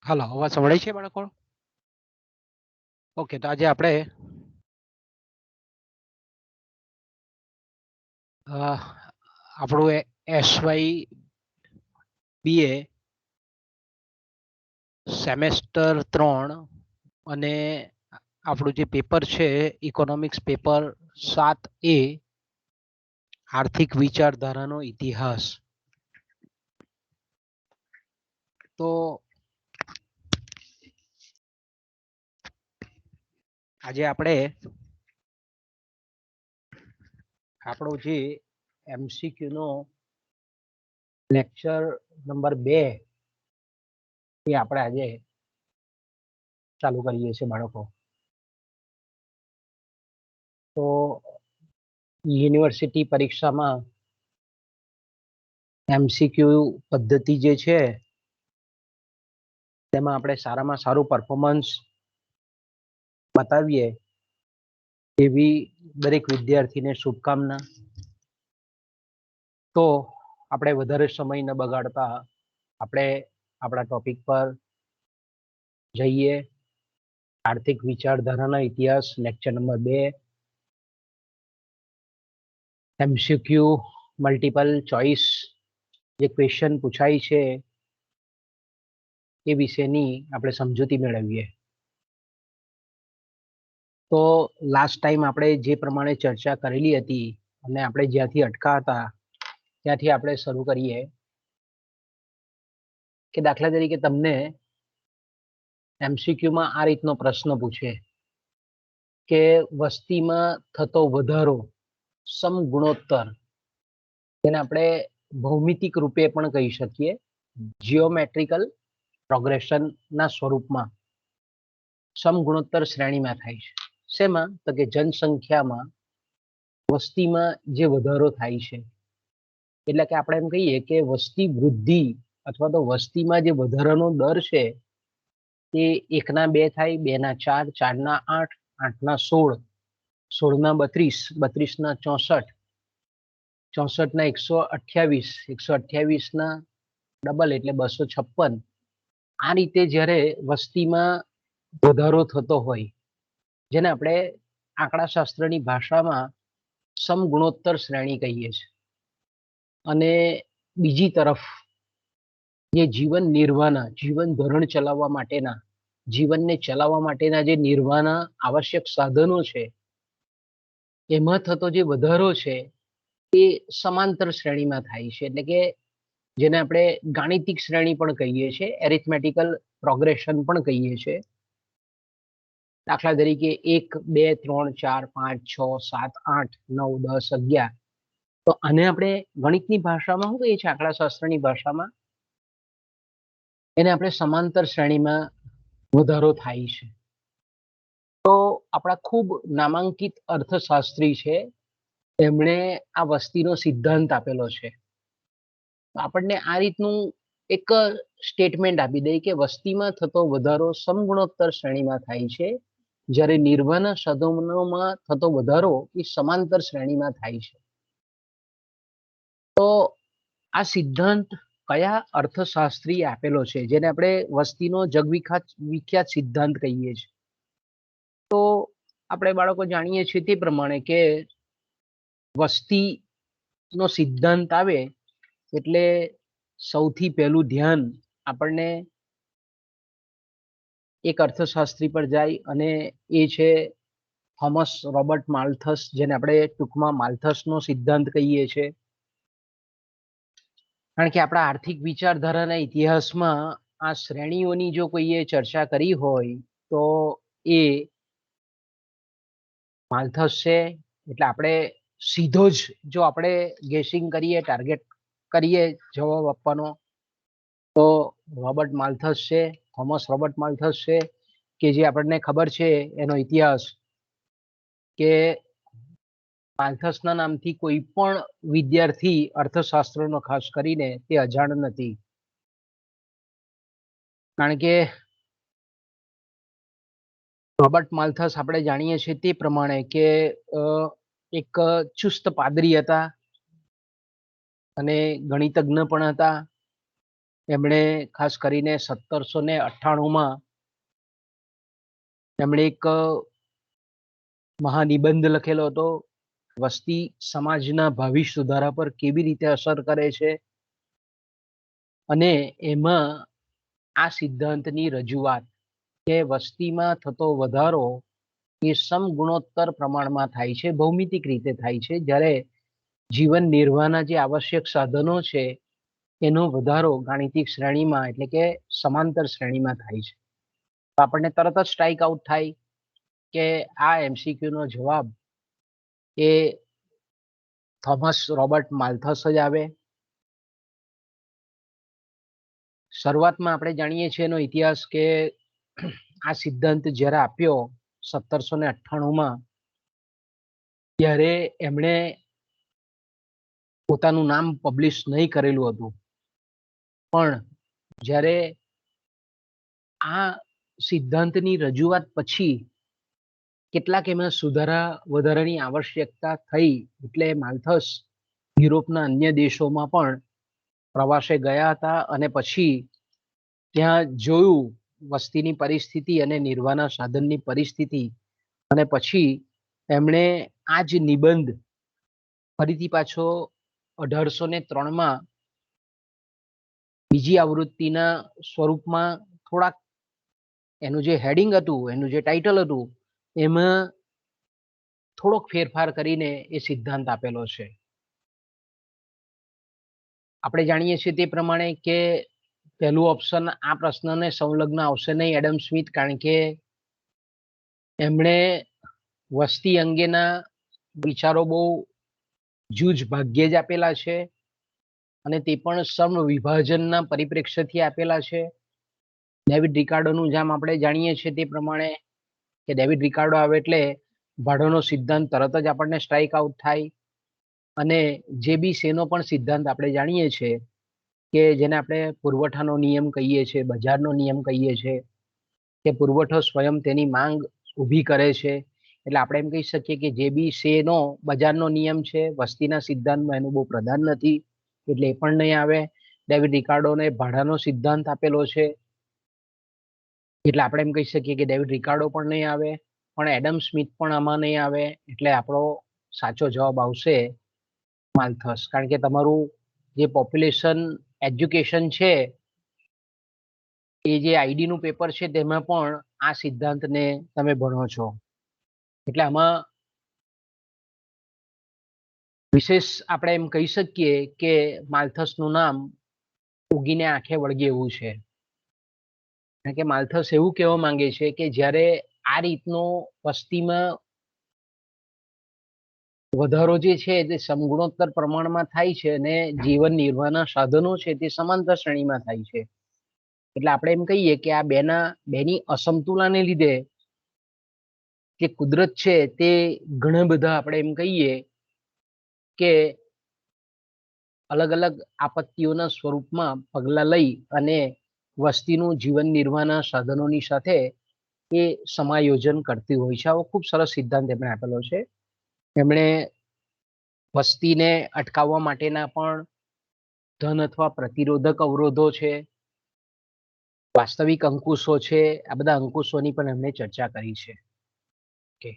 હાલો, અવાજ સંભળાય છે બાળકો? ઓકે, તો આજે આપણે આપણું એસવાય બીએ સેમેસ્ટર 3 અને આપણું જે પેપર છે ઇકોનોમિક્સ પેપર 7A આર્થિક વિચારધારાનો ઇતિહાસ. તો આજે આપણે આપણો જે MCQ નો લેક્ચર નંબર 2 એ આપણે આજે ચાલુ કરીએ છીએ બાળકો. તો યુનિવર્સિટી પરીક્ષામાં MCQ પદ્ધતિ જે છે તેમાં આપણે સારામાં સારું પરફોર્મન્સ બતાવીએ એવી દરેક વિદ્યાર્થીને શુભકામના. તો આપણે વધારે સમય ન બગાડતા આપણે આપણા ટોપિક પર જઈએ. આર્થિક વિચારધારાના ઇતિહાસ lecture number 2 MCQ multiple choice જે ક્વેશ્ચન પૂછાય છે એ વિશેની આપણે સમજૂતી મેળવીએ. તો લાસ્ટ ટાઈમ આપણે જે પ્રમાણે ચર્ચા કરેલી હતી અને આપણે જ્યાંથી અટકા હતા ત્યાંથી આપણે શરૂ કરીએ કે દાખલા તરીકે તમને MCQમાં આ રીતનો પ્રશ્ન પૂછે કે વસ્તીમાં થતો વધારો સમગુણોત્તર, જેને આપણે ભૌમિતિક રૂપે પણ કહી શકીએ, જીઓમેટ્રિકલ પ્રોગ્રેશનના સ્વરૂપમાં સમગુણોત્તર શ્રેણીમાં થાય છે. શેમાં? તો કે જનસંખ્યામાં વસ્તીમાં જે વધારો થાય છે, એટલે કે આપણે એમ કહીએ કે વસ્તી વૃદ્ધિ અથવા તો વસ્તીમાં જે વધારાનો દર છે એ 1/2 થાય, 2/4, 4/8, 8/16, 16/32, 32/64, 64/128, 128 ડબલ એટલે 256. આ રીતે જ્યારે વસ્તીમાં વધારો થતો હોય, જેને આપણે આંકડાશાસ્ત્રની ભાષામાં સમગુણોત્તર શ્રેણી કહીએ છીએ, અને બીજી તરફ જે જીવન નિર્વાહના, જીવન ધોરણ ચલાવવા માટેના, જીવનને ચલાવવા માટેના જે નિર્વાહના આવશ્યક સાધનો છે એમાં થતો જે વધારો છે એ સમાંતર શ્રેણીમાં થાય છે, એટલે કે જેને આપણે ગાણિતિક શ્રેણી પણ કહીએ છીએ, એરિથમેટિકલ પ્રોગ્રેશન પણ કહીએ છીએ. દાખલા તરીકે 1, 2, 3, 4, 5, 6, 7, 8, 9, 10, 11. તો આને આપણે ગણિતની ભાષામાં શું કહીએ છીએ? આંકડાશાસ્ત્રની ભાષામાં એને આપણે સમાંતર શ્રેણીમાં વધારો થાય છે. તો આપણા ખૂબ નામાંકિત અર્થશાસ્ત્રી છે, એમણે આ વસ્તીનો સિદ્ધાંત આપેલો છે. આપણને આ રીતનું એક સ્ટેટમેન્ટ આપી દે કે વસ્તીમાં થતો વધારો સમગુણોત્તર શ્રેણીમાં થાય છે, જ્યારે નિર્વાહના સાધનોમાં થતો વધારો એ સમાંતર શ્રેણીમાં થાય છે. તો આ સિદ્ધાંત કયા અર્થશાસ્ત્રીએ આપેલો છે, જેને આપણે વસ્તીનો જગવિખ્યાત સિદ્ધાંત કહીએ છીએ? તો આપણે બાળકો જાણીએ છીએ તે પ્રમાણે કે વસ્તીનો સિદ્ધાંત આવે એટલે સૌથી પહેલું ધ્યાન આપણને એક અર્થશાસ્ત્રી પર જાય, અને એ છે થોમસ રોબર્ટ માલ્થસ, જેને આપણે ટૂંકમાં માલ્થસનો સિદ્ધાંત કહીએ છીએ. કારણ કે આપણા આર્થિક વિચારધારાના ઇતિહાસમાં આ શ્રેણીઓની જો કોઈએ ચર્ચા કરી હોય તો એ માલ્થસ છે. એટલે આપણે સીધો જ જો આપણે ગેસિંગ કરીએ, ટાર્ગેટ કરીએ જવાબ આપવાનો, તો રોબર્ટ માલ્થસ છે, થોમસ રોબર્ટ માલ્થસ છે, કે જે આપણને ખબર છે એનો ઇતિહાસ કે માલ્થસના નામથી કોઈ પણ વિદ્યાર્થી અર્થશાસ્ત્રનો ખાસ કરીને તે અજાણ નથી. કારણ કે રોબર્ટ માલ્થસ આપણે જાણીએ છીએ તે પ્રમાણે કે એક ચુસ્ત પાદરી હતા અને ગણિતજ્ઞ પણ હતા. એમણે ખાસ કરીને 1798માં એમણે એક મહાનિબંધ લખેલો હતો, વસ્તી સમાજના ભાવિ સુધારા પર કેવી રીતે અસર કરે છે, અને એમાં આ સિદ્ધાંતની રજૂઆત કે વસ્તીમાં થતો વધારો એ સમગુણોત્તર પ્રમાણમાં થાય છે, ભૌમિતિક રીતે થાય છે, જ્યારે જીવન નિર્વાહના જે આવશ્યક સાધનો છે એનો વધારો ગાણિતિક શ્રેણીમાં એટલે કે સમાંતર શ્રેણીમાં થાય છે. તો આપણને તરત જ સ્ટ્રાઇક આઉટ થાય કે આ MCQ નો જવાબ એ થોમસ રોબર્ટ માલ્થસ જ આવે. શરૂઆતમાં આપણે જાણીએ છીએ એનો ઇતિહાસ કે આ સિદ્ધાંત જ્યારે આપ્યો 1798માં, ત્યારે એમણે પોતાનું નામ પબ્લિશ નહીં કરેલું હતું, પણ જ્યારે આ સિદ્ધાંતની રજૂઆત પછી કેટલાક એમાં સુધારા વધારાની આવશ્યકતા થઈ, એટલે માલ્થસ યુરોપના અન્ય દેશોમાં પણ પ્રવાસે ગયા હતા અને પછી ત્યાં જોયું વસ્તીની પરિસ્થિતિ અને નિર્વાહના સાધનની પરિસ્થિતિ, અને પછી એમણે આ જ નિબંધ ફરીથી પાછો 1803માં બીજી આવૃત્તિના સ્વરૂપમાં થોડાક એનું જે હેડિંગ હતું, એનું જે ટાઇટલ હતું, એમાં થોડોક ફેરફાર કરીને એ સિદ્ધાંત આપેલો છે. આપણે જાણીએ છીએ તે પ્રમાણે કે પહેલું ઓપ્શન આ પ્રશ્નને સંલગ્ન આવશે નહીં, એડમ સ્મિથ, કારણ કે એમણે વસ્તી અંગેના વિચારો બહુ જૂજ ભાગ્યે જ આપેલા છે, અને તે પણ સમ વિભાજનના પરિપ્રેક્ષ્યથી આપેલા છે. ડેવિડ રિકાર્ડોનું જેમ આપણે જાણીએ છીએ તે પ્રમાણે કે ડેવિડ રિકાર્ડો આવે એટલે ભાડોનો સિદ્ધાંત તરત જ આપણને સ્ટ્રાઇક આઉટ થાય, અને જેબીસેનો પણ સિદ્ધાંત આપણે જાણીએ છીએ કે જેને આપણે પુરવઠાનો નિયમ કહીએ છીએ, બજારનો નિયમ કહીએ છીએ, કે પુરવઠો સ્વયં તેની માંગ ઊભી કરે છે. એટલે આપણે એમ કહી શકીએ કે જેબીસેનો બજારનો નિયમ છે, વસ્તીના સિદ્ધાંતમાં એનું બહુ પ્રધાન નથી, એટલે એ પણ નહીં આવે. ડેવિડ રિકાર્ડોને ભાડાનો સિદ્ધાંત આપેલો છે, એટલે આપણે એમ કહી શકીએ કે ડેવિડ રિકાર્ડો પણ નહીં આવે, પણ એડમ સ્મિથ પણ આમાં નહીં આવે. એટલે આપણો સાચો જવાબ આવશે માલ્થસ, કારણ કે તમારું જે પોપ્યુલેશન એજ્યુકેશન છે એ જે આઈડીનું પેપર છે તેમાં પણ આ સિદ્ધાંતને તમે ભણો છો. એટલે આમાં વિશેષ આપણે એમ કહી શકીએ કે માલ્થસનું નામ ઉગીને આંખે વળગે એવું છે, કારણ કે માલ્થસ એવું કહેવા માંગે છે કે જ્યારે આ રીતનો વસ્તીમાં વધારો જે છે તે સમગુણોત્તર પ્રમાણમાં થાય છે અને જીવન નિર્વાહના સાધનો છે તે સમાંતર શ્રેણીમાં થાય છે. એટલે આપણે એમ કહીએ કે આ બેની અસમતુલાને લીધે કે કુદરત છે તે ઘણા બધા આપણે એમ કહીએ કે અલગ અલગ આપત્તિઓના સ્વરૂપમાં પગલાં લઈ અને વસ્તીનું જીવન નિર્વાહના સાધનોની સાથે એ સમાયોજન કરતી હોય છે. આવો ખૂબ સરસ સિદ્ધાંત એમણે આપેલો છે. એમણે વસ્તીને અટકાવવા માટેના પણ ધન અથવા પ્રતિરોધક અવરોધો છે, વાસ્તવિક અંકુશો છે, આ બધા અંકુશોની પણ એમણે ચર્ચા કરી છે. ઓકે,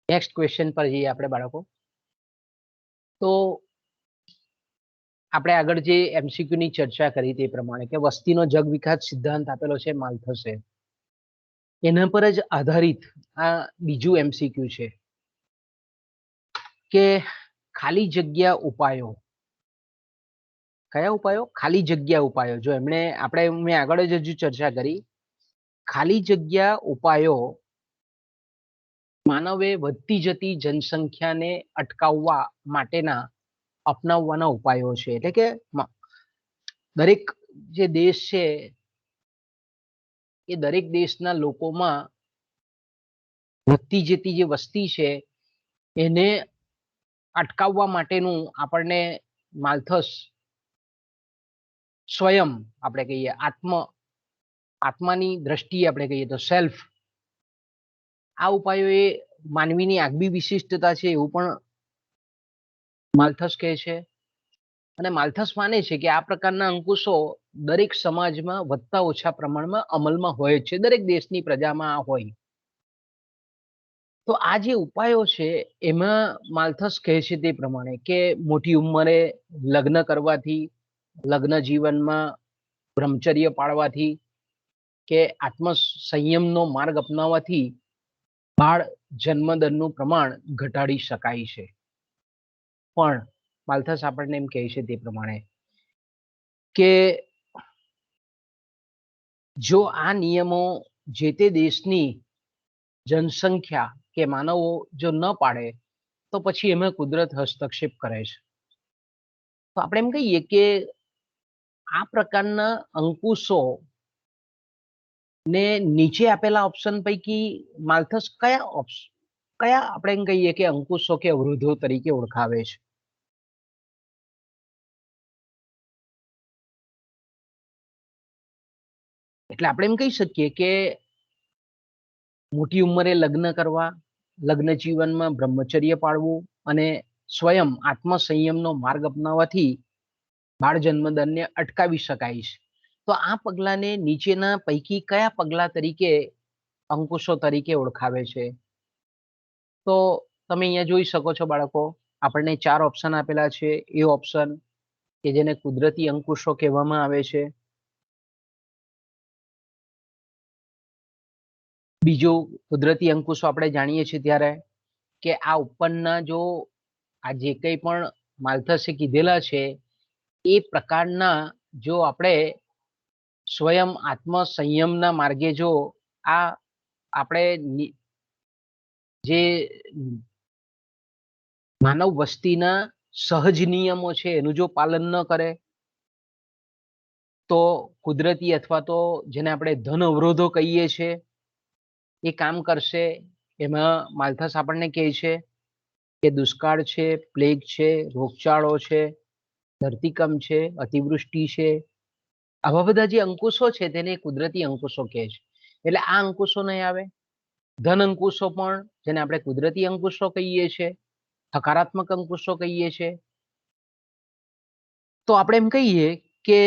નેક્સ્ટ ક્વેશ્ચન પર જઈએ આપણે બાળકો. તો આપણે આગળ જે MCQ ની ચર્ચા કરી તે પ્રમાણે કે વસ્તીનો જગ વિકાસ સિદ્ધાંત આપેલો છે માલ્થસે, એના પર જ આધારિત આ બીજું MCQ છે કે ખાલી જગ્યા ઉપાયો. કયા ઉપાયો? ખાલી જગ્યા ઉપાયો. જો મેં આગળ જ હજુ ચર્ચા કરી, ખાલી જગ્યા ઉપાયો માનવે વધતી જતી જનસંખ્યાને અટકાવવા માટેના અપનાવવાના ઉપાયો છે. એટલે કે દરેક જે દેશ છે એ દરેક દેશના લોકોમાં વધતી જતી જે વસ્તી છે એને અટકાવવા માટેનું આપણને માલ્થસ સ્વયં આપણે કહીએ આત્માની દ્રષ્ટિએ આપણે કહીએ તો સેલ્ફ, આ ઉપાયો એ માનવીની આગવી વિશિષ્ટતા છે એવું પણ માલ્થસ કહે છે. અને માલ્થસ માને છે કે આ પ્રકારના અંકુશો દરેક સમાજમાં વધતા ઓછા પ્રમાણમાં અમલમાં હોય છે, દરેક દેશની પ્રજામાં આ હોય. તો આ જે ઉપાયો છે એમાં માલ્થસ કહે છે તે પ્રમાણે કે મોટી ઉંમરે લગ્ન કરવાથી, લગ્ન જીવનમાં બ્રહ્મચર્ય પાળવાથી કે આત્મ સંયમનો માર્ગ અપનાવવાથી બાળ જન્મદરનું પ્રમાણ ઘટાડી શકાય છે. પણ માલ્થસ આપણને એમ કહે છે તે પ્રમાણે કે જો આ નિયમો જે તે દેશની જનસંખ્યા કે માનવો જો ન પાડે તો પછી એમાં કુદરત હસ્તક્ષેપ કરે છે. તો આપણે એમ કહીએ કે આ પ્રકારના અંકુશો ને નીચે આપેલા ઓપ્શન પૈકી માલ્થસ કયા આપણે એમ કહીએ કે અંકુશો કે અવરોધો તરીકે ઓળખાવે છે? એટલે આપણે એમ કહી શકીએ કે મોટી ઉંમરે લગ્ન કરવા, લગ્ન જીવનમાં બ્રહ્મચર્ય પાળવું અને સ્વયં આત્મસંયમનો માર્ગ અપનાવવાથી બાળ જન્મદરને અટકાવી શકાય છે. તો આ પગલાને નીચેના પૈકી કયા પગલા તરીકે અંકુશો તરીકે ઓળખાવે છે? તો તમે અહીંયા જોઈ શકો છો બાળકો, આપણને 4 ઓપ્શન આપેલા છે. એ ઓપ્શન કે જેને કુદરતી અંકુશો કહેવામાં આવે છે. બીજું કુદરતી અંકુશો આપણે જાણીએ છીએ ત્યારે કે આ ઉપરના જો આ જે કંઈ પણ માલ્થસે કીધેલા છે એ પ્રકારના જો આપણે સ્વયં આત્મ સંયમના માર્ગે જો આ આપણે જે માનવ વસ્તીના સહજ નિયમો છે એનું જો પાલન ન કરે તો કુદરતી અથવા તો જેને આપણે ધન અવરોધો કહીએ છીએ એ કામ કરશે. એમાં માલ્થસ આપણને કહે છે કે દુષ્કાળ છે, પ્લેગ છે, રોગચાળો છે, ધરતીકંપ છે, અતિવૃષ્ટિ છે, આવા બધા જે અંકુશો છે તેને કુદરતી અંકુશો કહે છે. એટલે આ અંકુશો નહીં આવે. ધન અંકુશો પણ જેને આપણે કુદરતી અંકુશો કહીએ છીએ, હકારાત્મક અંકુશો કહીએ છીએ. તો આપણે એમ કહીએ કે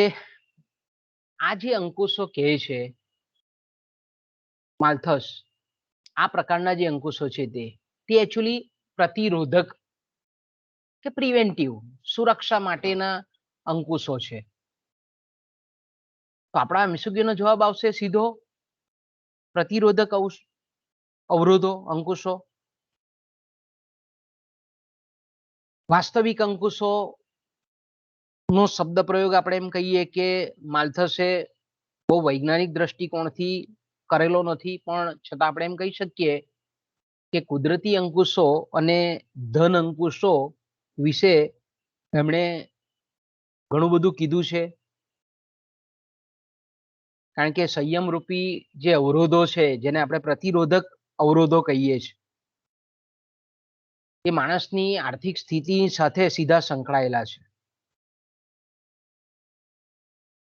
આ જે અંકુશો કહે છે માલ્થસ, આ પ્રકારના જે અંકુશો છે તે એકચ્યુઅલી પ્રતિરોધક કે પ્રિવેન્ટિવ સુરક્ષા માટેના અંકુશો છે. તો આપણા MCQ નો જવાબ આવશે સીધો પ્રતિરોધક અવરોધો, અંકુશો. વાસ્તવિક અંકુશો નો શબ્દ પ્રયોગ આપણે એમ કહીએ કે માલ્થસે બહુ વૈજ્ઞાનિક દ્રષ્ટિકોણથી કરેલો નથી, પણ છતાં આપણે એમ કહી શકીએ કે કુદરતી અંકુશો અને ધન અંકુશો વિશે એમણે ઘણું બધું કીધું છે. કારણ કે સંયમ રૂપી જે અવરોધો છે જેને આપણે પ્રતિરોધક અવરોધો કહીએ છીએ એ માણસની આર્થિક સ્થિતિ સાથે સીધા સંકળાયેલા છે.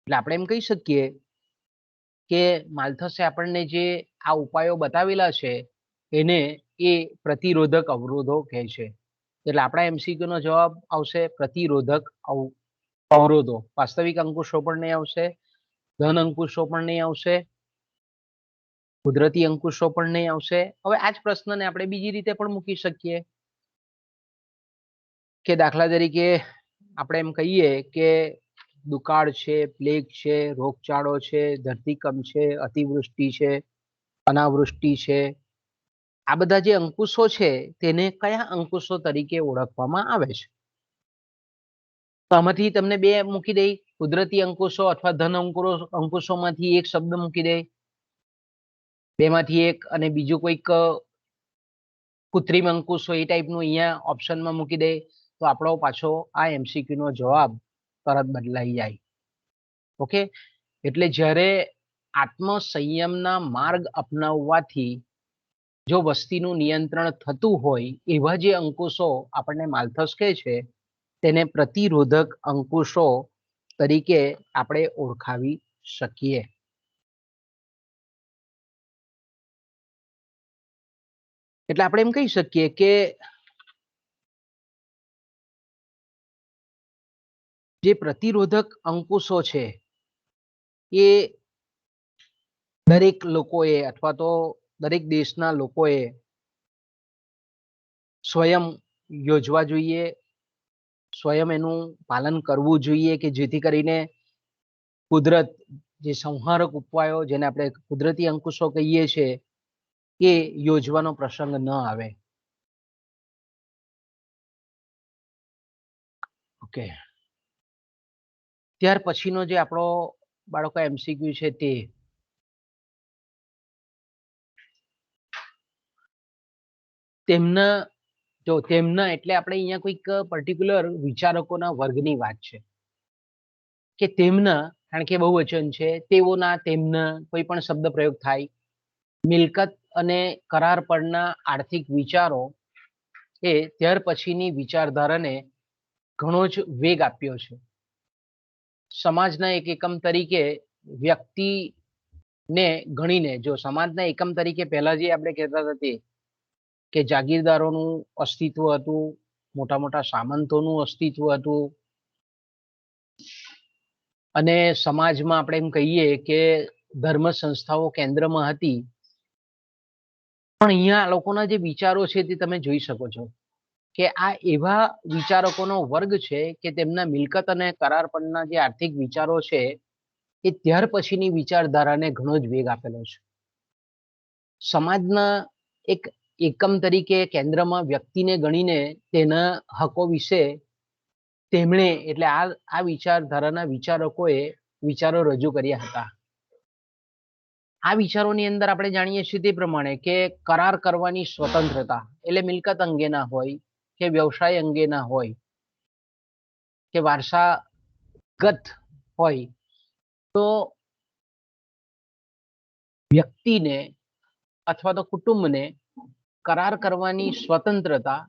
એટલે આપણે એમ કહી શકીએ કે માલ્થસે આપણને જે આ ઉપાયો બતાવેલા છે એને એ પ્રતિરોધક અવરોધો કહે છે. એટલે આપણા MCQ નો જવાબ આવશે પ્રતિરોધક અવરોધો. વાસ્તવિક અંકુશો પણ નહીં આવશે, ધન અંકુશો પણ નહીં આવશે, કુદરતી અંકુશો પણ નહીં આવશે. હવે આ જ પ્રશ્નને આપણે બીજી રીતે પણ મૂકી શકીએ કે દાખલા તરીકે આપણે એમ કહીએ કે દુકાળ છે, પ્લેગ છે, રોગચાળો છે, ધરતીકંપ છે, અતિવૃષ્ટિ છે, અનાવૃષ્ટિ છે, આ બધા જે અંકુશો છે તેને કયા અંકુશો તરીકે ઓળખવામાં આવે છે? તો આમાંથી તમને બે મૂકી દઈ, કુદરતી અંકુશો અથવા ધન અંકુશોમાંથી એક શબ્દ મૂકી દે, બેમાંથી એક, અને બીજું કોઈક કૃત્રિમ અંકુશો એ ટાઈપનું અહીંયા ઓપ્શનમાં મૂકી દે, તો આપણો પાછો આ MCQ નો જવાબ તરત બદલાઈ જાય. ઓકે, એટલે જ્યારે આત્મ સંયમના માર્ગ અપનાવવાથી જો વસ્તીનું નિયંત્રણ થતું હોય એવા જે અંકુશો આપણને માલ્થસ કહે છે તેને પ્રતિરોધક અંકુશો તરીકે આપણે ઓળખાવી શકીએ. એટલે આપણે એમ કહી શકીએ કે જે પ્રતિરોધક અંકુશો છે એ દરેક લોકોએ અથવા તો દરેક દેશના લોકોએ સ્વયં યોજવા જોઈએ, સ્વયં એનું પાલન કરવું જોઈએ કે જેથી કરીને કુદરત જે સંહારક ઉપાયો જેને આપણે કુદરતી અંકુશો કહીએ છીએ એ યોજવાનો પ્રસંગ ન આવે. ઓકે, ત્યાર પછીનો જે આપણો બાળકો MCQ છે તે તેમના એટલે આપણે અહીંયા કોઈક પર્ટિક્યુલર વિચારકોના વર્ગની વાત છે કે તેમના, કારણ કે બહુવચન છે, તેઓના, તેમના કોઈ પણ શબ્દ પ્રયોગ થાય. મિલકત અને કરાર પરના આર્થિક વિચારો એ ત્યાર પછીની વિચારધારાને ઘણો જ વેગ આપ્યો છે. સમાજના એક એકમ તરીકે વ્યક્તિને ગણીને, જો સમાજના એકમ તરીકે પહેલા જે આપણે કહેતા હતા તે કે જાગીરદારોનું અસ્તિત્વ હતું, મોટા મોટા સામંતોનું અસ્તિત્વ હતું, અને સમાજમાં આપણે એમ કહીએ કે ધર્મ સંસ્થાઓ કેન્દ્રમાં હતી. પણ અહીંયા લોકોના જે વિચારો છે તે તમે જોઈ શકો છો કે આ એવા વિચારકોનો વર્ગ છે કે તેમના મિલકત અને કરાર પરના જે આર્થિક વિચારો છે એ ત્યાર પછીની વિચારધારાને ઘણો જ વેગ આપેલો છે. સમાજના એક એકમ તરીકે કેન્દ્રમાં વ્યક્તિને ગણીને તેના હકો વિશે તેમણે એટલે આ વિચારધારાના વિચારકોએ વિચારો રજૂ કર્યા હતા. આ વિચારોની અંદર આપણે જાણીએ છીએ તે પ્રમાણે કે કરાર કરવાની સ્વતંત્રતા, એટલે મિલકત અંગેના હોય કે વ્યવસાય અંગેના હોય કે વારસાગત હોય, તો વ્યક્તિને અથવા તો કુટુંબને કરાર કરવાની સ્વતંત્રતા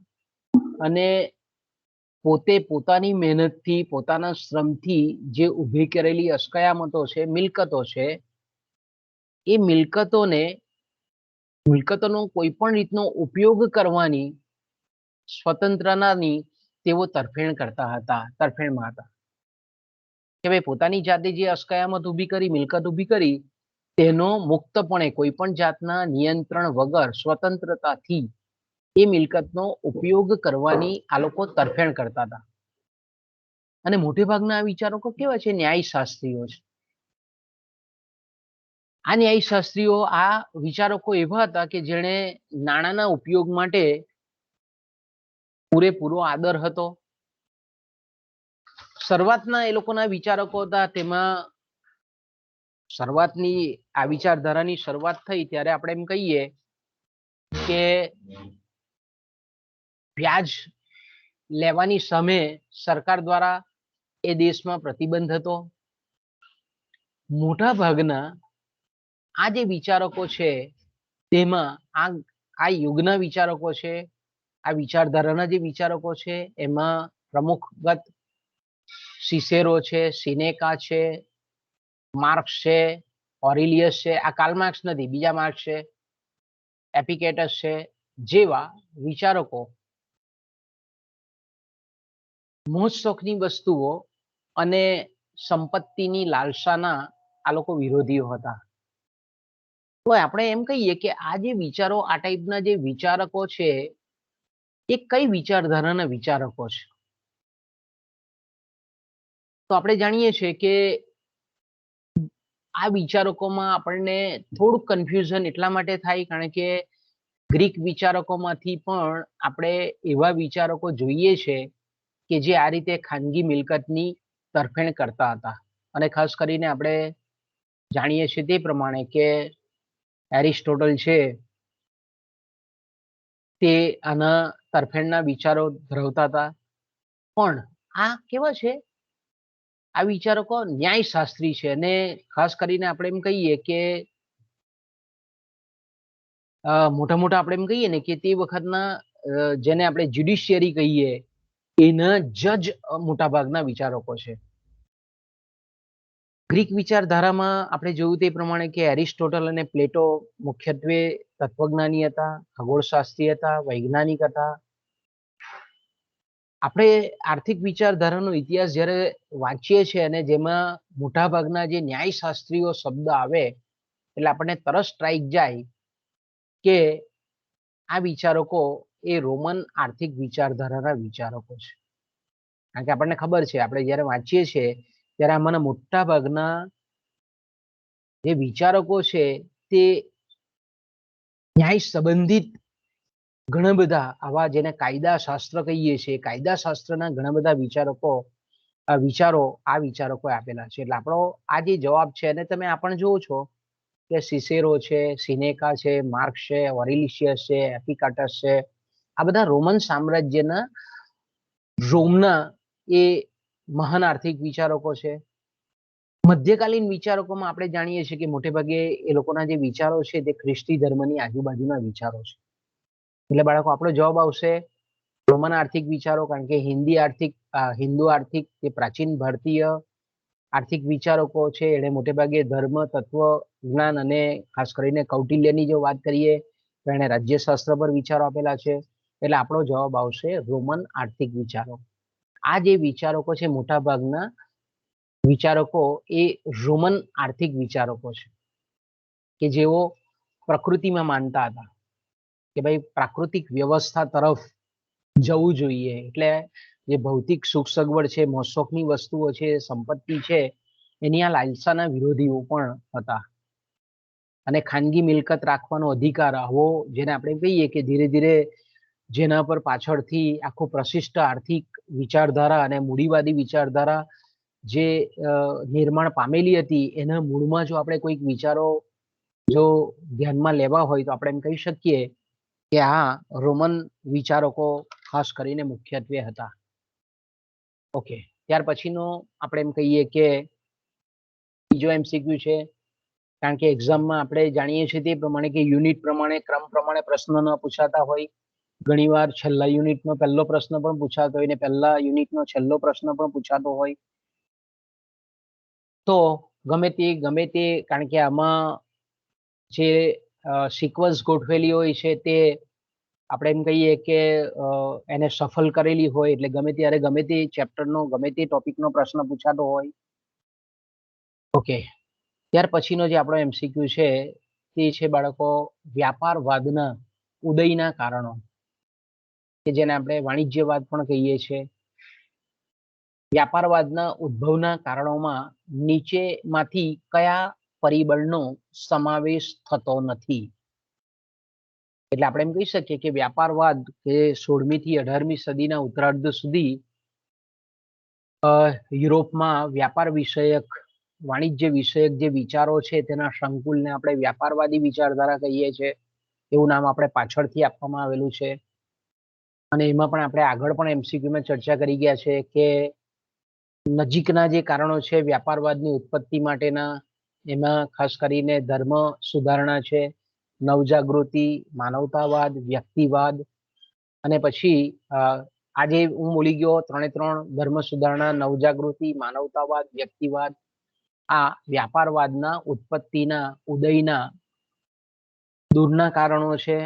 અને પોતે પોતાની મહેનતથી, પોતાના શ્રમથી જે ઊભી કરેલી અસ્કયામતો છે, મિલકતો છે, એ મિલકતોનો કોઈ પણ રીતનો ઉપયોગ કરવાની સ્વતંત્રતાની તેઓ તરફેણમાં હતા કે ભાઈ પોતાની જાતે જે અસ્કયામત ઊભી કરી, મિલકત ઊભી કરી, તેનો મુક્તપણે કોઈ પણ જાતના નિયંત્રણ વગર સ્વતંત્રતાથી એ મિલકતનો ઉપયોગ કરવાની આ લોકો તરફેણ કરતા હતા. અને મોટે ભાગના આ વિચારકો કેવા છે? ન્યાયશાસ્ત્રીઓ છે. આ ન્યાયશાસ્ત્રીઓ, આ વિચારકો એવા હતા કે જેણે નાણાંના ઉપયોગ માટે પૂરેપૂરો આદર હતો. શરૂઆતના એ લોકોના વિચારકો હતા, તેમાં શરૂઆતની આ વિચારધારાની શરૂઆત થઈ ત્યારે આપણે એમ કહીએ કે વ્યાજ લેવાની સામે સરકાર દ્વારા એ દેશમાં પ્રતિબંધ હતો. મોટા ભાગના આ જે વિચારકો છે તેમાં આ યુગના વિચારકો છે, આ વિચારધારાના જે વિચારકો છે એમાં પ્રમુખગત સિસેરો છે, સિનેકા છે, માર્ક્સ છે, ઓરિલિયસ છે. આ કાર્લ માર્ક્સ નથી, બીજા માર્ક્સ છે, એપિકેટસ છે, જેવા વિચારકો મોજ શોખની વસ્તુઓ અને સંપત્તિની લાલસાના આ લોકો વિરોધીઓ હતા. તો આપણે એમ કહીએ કે આ જે વિચારો, આ ટાઈપના જે વિચારકો છે એ કઈ વિચારધારાના વિચારકો છે? તો આપણે જાણીએ છીએ કે આ વિચારકોમાં આપણને થોડુંક કન્ફ્યુઝન એટલા માટે થાય કારણ કે ગ્રીક વિચારકોમાંથી પણ આપણે એવા વિચારકો જોઈએ છે કે જે આ રીતે ખાનગી મિલકતની તરફેણ કરતા હતા. અને ખાસ કરીને આપણે જાણીએ છીએ તે પ્રમાણે કે એરિસ્ટોટલ છે તે આના તરફેણના વિચારો ધરાવતા હતા. પણ આ કેવા છે? આ વિચારકો ન્યાયશાસ્ત્રી છે. અને ખાસ કરીને આપણે એમ કહીએ કે મોટા મોટા આપણે એમ કહીએ ને કે તે વખતના જેને આપણે જ્યુડિશિયરી કહીએ એના જજ મોટા ભાગના વિચારકો છે. ગ્રીક વિચારધારામાં આપણે જોયું તે પ્રમાણે કે એરિસ્ટોટલ અને પ્લેટો મુખ્યત્વે તત્વજ્ઞાની હતા, ખગોળશાસ્ત્રી હતા, વૈજ્ઞાનિક હતા. આપણે આર્થિક વિચારધારાનો ઇતિહાસ જ્યારે વાંચીએ છીએ અને જેમાં મોટાભાગના જે ન્યાયશાસ્ત્રીઓ શબ્દ આવે એટલે આપણને તરત સ્ટ્રાઇક જાય કે આ વિચારકો એ રોમન આર્થિક વિચારધારાના વિચારકો છે. કારણ કે આપણને ખબર છે, આપણે જ્યારે વાંચીએ છીએ ત્યારે આમાંના મોટા ભાગના જે વિચારકો છે તે ન્યાય સંબંધિત ઘણા બધા આવા જેને કાયદા શાસ્ત્ર કહીએ છીએ, કાયદા શાસ્ત્રના ઘણા બધા વિચારકો આપેલા છે. એટલે આપણો આ જે જવાબ છે અને તમે આ પણ જુઓ છો કે સિસેરો છે, સિનેકા છે, માર્ક્સ છે, ઓરિલિશિયસ છે, એપિકાટસ છે, આ બધા રોમન સામ્રાજ્યના રોમના એ મહાન આર્થિક વિચારકો છે. મધ્યકાલીન વિચારકોમાં આપણે જાણીએ છીએ કે મોટે ભાગે એ લોકોના જે વિચારો છે તે ખ્રિસ્તી ધર્મની આજુબાજુના વિચારો છે. એટલે બાળકો આપણો જવાબ આવશે રોમન આર્થિક વિચારો, કારણ કે હિન્દુ આર્થિક તે પ્રાચીન ભારતીય આર્થિક વિચારકો છે. એને મોટે ભાગે ધર્મ, તત્વ જ્ઞાન અને ખાસ કરીને કૌટિલ્યની જો વાત કરીએ તો એને રાજ્યશાસ્ત્ર પર વિચારો આપેલા છે. એટલે આપણો જવાબ આવશે રોમન આર્થિક વિચારો. આ જે વિચારકો છે મોટા ભાગના વિચારકો એ રોમન આર્થિક વિચારકો છે કે જેઓ પ્રકૃતિમાં માનતા હતા કે ભાઈ પ્રાકૃતિક વ્યવસ્થા તરફ જવું જોઈએ. એટલે જે ભૌતિક સુખ સગવડ છે, મોજશોખની વસ્તુઓ છે, સંપત્તિ છે, એની આ લાલસાના વિરોધીઓ પણ હતા. અને ખાનગી મિલકત રાખવાનો અધિકાર આવો જેને આપણે કહીએ કે ધીરે ધીરે જેના પર પાછળથી આખું પ્રશિષ્ટ આર્થિક વિચારધારા અને મૂડીવાદી વિચારધારા જે નિર્માણ પામેલી હતી એના મૂળમાં જો આપણે કોઈક વિચારો જો ધ્યાનમાં લેવા હોય તો આપણે એમ કહી શકીએ કે આ રોમન વિચારકો ખાસ કરીને મુખ્યત્વે હતા. ઓકે, ત્યાર પછીનો આપણે એમ કહીએ કે બીજો MCQ છે, કારણ કે એક્ઝામમાં આપણે જાણીએ છીએ તે પ્રમાણે કે યુનિટ પ્રમાણે ક્રમ પ્રમાણે પ્રશ્નો ન પૂછાતા હોય. ઘણીવાર છેલ્લા યુનિટનો પહેલો પ્રશ્ન પણ પૂછાતો હોય ને પહેલા યુનિટનો છેલ્લો પ્રશ્ન પણ પૂછાતો હોય. તો ગમે તે કારણ કે આમાં જે સિક્વન્સ ગોઠવેલી હોય છે તે આપણે એમ કહીએ કે એને સફળ કરેલી હોય, એટલે ગમે ત્યારે ગમે તે ચેપ્ટરનો ગમે તે ટોપિકનો પ્રશ્ન પૂછાતો હોય. ઓકે, ત્યાર પછીનો જે આપણો MCQ છે તે છે બાળકો વ્યાપારવાદના ઉદયના કારણો, કે જેને આપણે વાણિજ્યવાદ પણ કહીએ છીએ. વ્યાપારવાદના ઉદ્ભવના કારણોમાં નીચેમાંથી કયા પરિબળનો સમાવેશ થતો નથી? એટલે આપણે એમ કહી શકીએ કે વ્યાપારવાદ કે 16મી થી 18મી સદીના ઉત્તરાર્ધ સુધી યુરોપમાં વ્યાપાર વિષયક, વાણિજ્ય વિષયક જે વિચારો છે તેના સંકુલને આપણે વ્યાપારવાદી વિચારધારા કહીએ છીએ. એવું નામ આપણે પાછળથી આપવામાં આવેલું છે. અને એમાં પણ આપણે આગળ પણ MCQમાં ચર્ચા કરી ગયા છે કે નજીકના જે કારણો છે વ્યાપારવાદની ઉત્પત્તિ માટેના, એમાં ખાસ કરીને ધર્મ સુધારણા છે, નવજાગૃતિ, માનવતાવાદ, વ્યક્તિવાદ, અને પછી આજે હું બોલી ગયો 3 ધર્મ સુધારણા, નવજાગૃતિ, માનવતાવાદ, વ્યક્તિવાદ. આ વ્યાપારવાદના ઉત્પત્તિના ઉદયના દૂરના કારણો છે,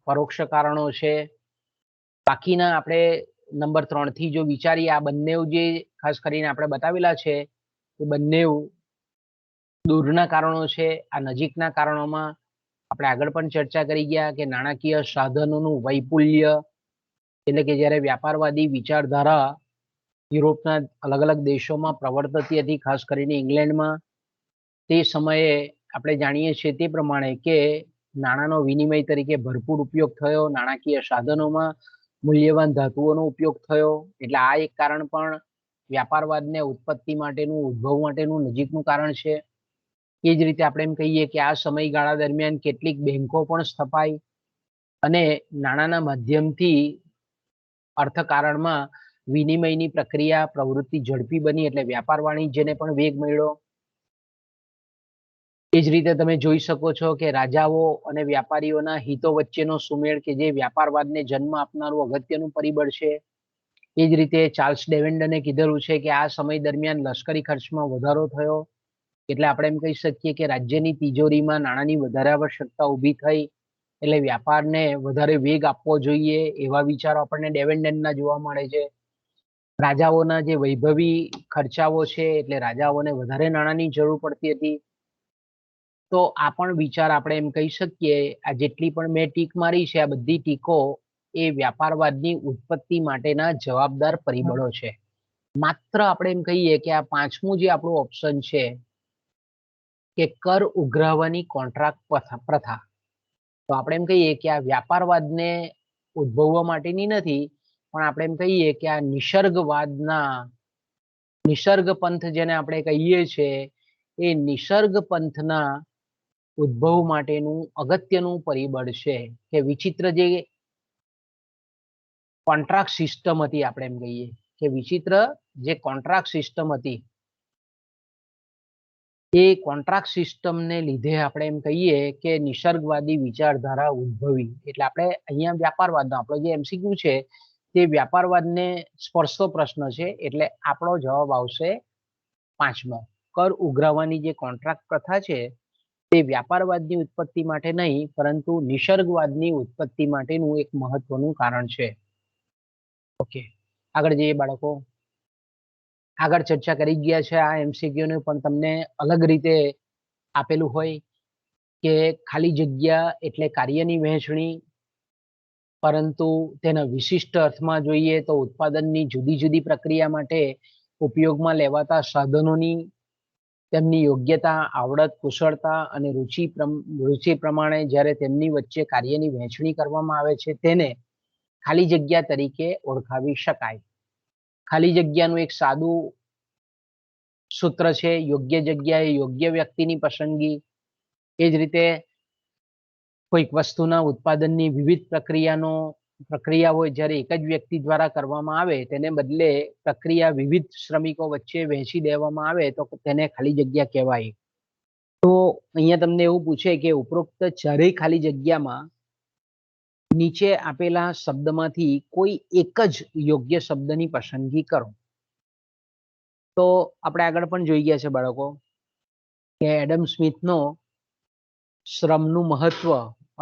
પરોક્ષ કારણો છે. બાકીના આપણે નંબર 3 થી જો વિચારીએ, આ બંને જે ખાસ કરીને આપણે બતાવેલા છે એ બંને દૂરના કારણો છે. આ નજીકના કારણોમાં આપણે આગળ પણ ચર્ચા કરી ગયા કે નાણાકીય સાધનોનું વૈપુલ્ય, એટલે કે જ્યારે વ્યાપારવાદી વિચારધારા યુરોપના અલગ અલગ દેશોમાં પ્રવર્તતી હતી, ખાસ કરીને ઇંગ્લેન્ડમાં, તે સમયે આપણે જાણીએ છીએ તે પ્રમાણે કે નાણાંનો વિનિમય તરીકે ભરપૂર ઉપયોગ થયો, નાણાકીય સાધનોમાં મૂલ્યવાન ધાતુઓનો ઉપયોગ થયો. એટલે આ એક કારણ પણ વ્યાપારવાદને ઉત્પત્તિ માટેનું, ઉદ્ભવ માટેનું નજીકનું કારણ છે. એ જ રીતે આપણે એમ કહીએ કે આ સમયગાળા દરમિયાન કેટલીક બેંકો પણ સ્થપાઈ અને નાણાંના માધ્યમથી અર્થકારણમાં વિનિમયની પ્રક્રિયા પ્રવૃત્તિ ઝડપી બની, એટલે વ્યાપાર વાણિજ્યને પણ વેગ મળ્યો. એ જ રીતે તમે જોઈ શકો છો કે રાજાઓ અને વ્યાપારીઓના હિતો વચ્ચેનો સુમેળ, કે જે વ્યાપારવાદને જન્મ આપનારું અગત્યનું પરિબળ છે. એ જ રીતે ચાર્લ્સ ડેવિન્ડને કીધેલું છે કે આ સમય દરમિયાન લશ્કરી ખર્ચમાં વધારો થયો, એટલે આપણે એમ કહી શકીએ કે રાજ્યની તિજોરીમાં નાણાંની વધારે આવશ્યકતા ઊભી થઈ, એટલે વ્યાપારને વધારે વેગ આપવો જોઈએ, એવા વિચારો આપણને ડેવિન્ડના જોવા મળે છે. રાજાઓના જે વૈભવી ખર્ચાઓ છે એટલે રાજાઓને વધારે નાણાંની જરૂર પડતી હતી. તો આ પણ વિચાર આપણે એમ કહી શકીએ, આ જેટલી પણ મેં ટીક મારી છે આ બધી ટીકો એ વ્યાપારવાદની ઉત્પત્તિ માટેના જવાબદાર પરિબળો છે. માત્ર આપણે એમ કહીએ કે આ પાંચમું જે આપણું ઓપ્શન છે કે કર ઉઘરાવવાની કોન્ટ્રાક્ટ પ્રથા, તો આપણે એમ કહીએ કે આ વ્યાપારવાદને ઉદ્ભવવા માટેની નથી, પણ આપણે એમ કહીએ કે આ નિસર્ગ પંથ જેને આપણે કહીએ છીએ એ નિસર્ગ પંથના ઉદ્ભવ માટેનું અગત્યનું પરિબળ છે કે વિચિત્ર જે કોન્ટ્રાક્ટ સિસ્ટમ હતી, આપણે એમ કહીએ કે વિચિત્ર જે કોન્ટ્રાક્ટ સિસ્ટમ હતી એ કોન્ટ્રાક્ટ સિસ્ટમને લીધે આપણે એમ કહીએ કે નિસર્ગવાદી વિચારધારા ઉદ્ભવી. એટલે આપણે અહીંયા વ્યાપારવાદનો આપણો જે એમસીક્યુ છે તે વ્યાપારવાદને સ્પર્શતો પ્રશ્ન છે, એટલે આપણો જવાબ આવશે પાંચમો. કર ઉઘરાવવાની જે કોન્ટ્રાક્ટ પ્રથા છે તે વ્યાપારવાદની ઉત્પત્તિ માટે નહીં પરંતુ નિસર્ગવાદની ઉત્પત્તિ માટેનું એક મહત્વનું કારણ છે. ઓકે, આગળ જઈએ બાળકો. આગળ ચર્ચા કરી ગયા છે આ એમસીક્યુ ને, પણ તમને અલગ રીતે આપેલું હોય કે ખાલી જગ્યા એટલે કાર્યની વહેંચણી, પરંતુ તેના વિશિષ્ટ અર્થમાં જોઈએ તો ઉત્પાદનની જુદી જુદી પ્રક્રિયા માટે ઉપયોગમાં લેવાતા સાધનોની તેમની યોગ્યતા, આવડત, કુશળતા અને રુચિ પ્રમાણે જ્યારે તેમની વચ્ચે કાર્યની વહેંચણી કરવામાં આવે છે તેને ખાલી જગ્યા તરીકે ઓળખાવી શકાય. ખાલી જગ્યાનું એક સાદું સૂત્ર છે યોગ્ય જગ્યાએ યોગ્ય વ્યક્તિની પસંદગી. એ જ રીતે કોઈક વસ્તુના ઉત્પાદનની વિવિધ પ્રક્રિયાઓ જ્યારે એક જ વ્યક્તિ દ્વારા કરવામાં આવે તેને બદલે પ્રક્રિયા વિવિધ શ્રમિકો વચ્ચે વહેંચી દેવામાં આવે તો તેને ખાલી જગ્યા કહેવાય. તો અહીંયા તમને એવું પૂછે કે ઉપરોક્ત ચારેય ખાલી જગ્યામાં નીચે આપેલા શબ્દમાંથી કોઈ એક જ યોગ્ય શબ્દની પસંદગી કરો. તો આપણે આગળ પણ જોઈ ગયા છે બાળકો કે એડમ સ્મિથનો શ્રમનું મહત્વ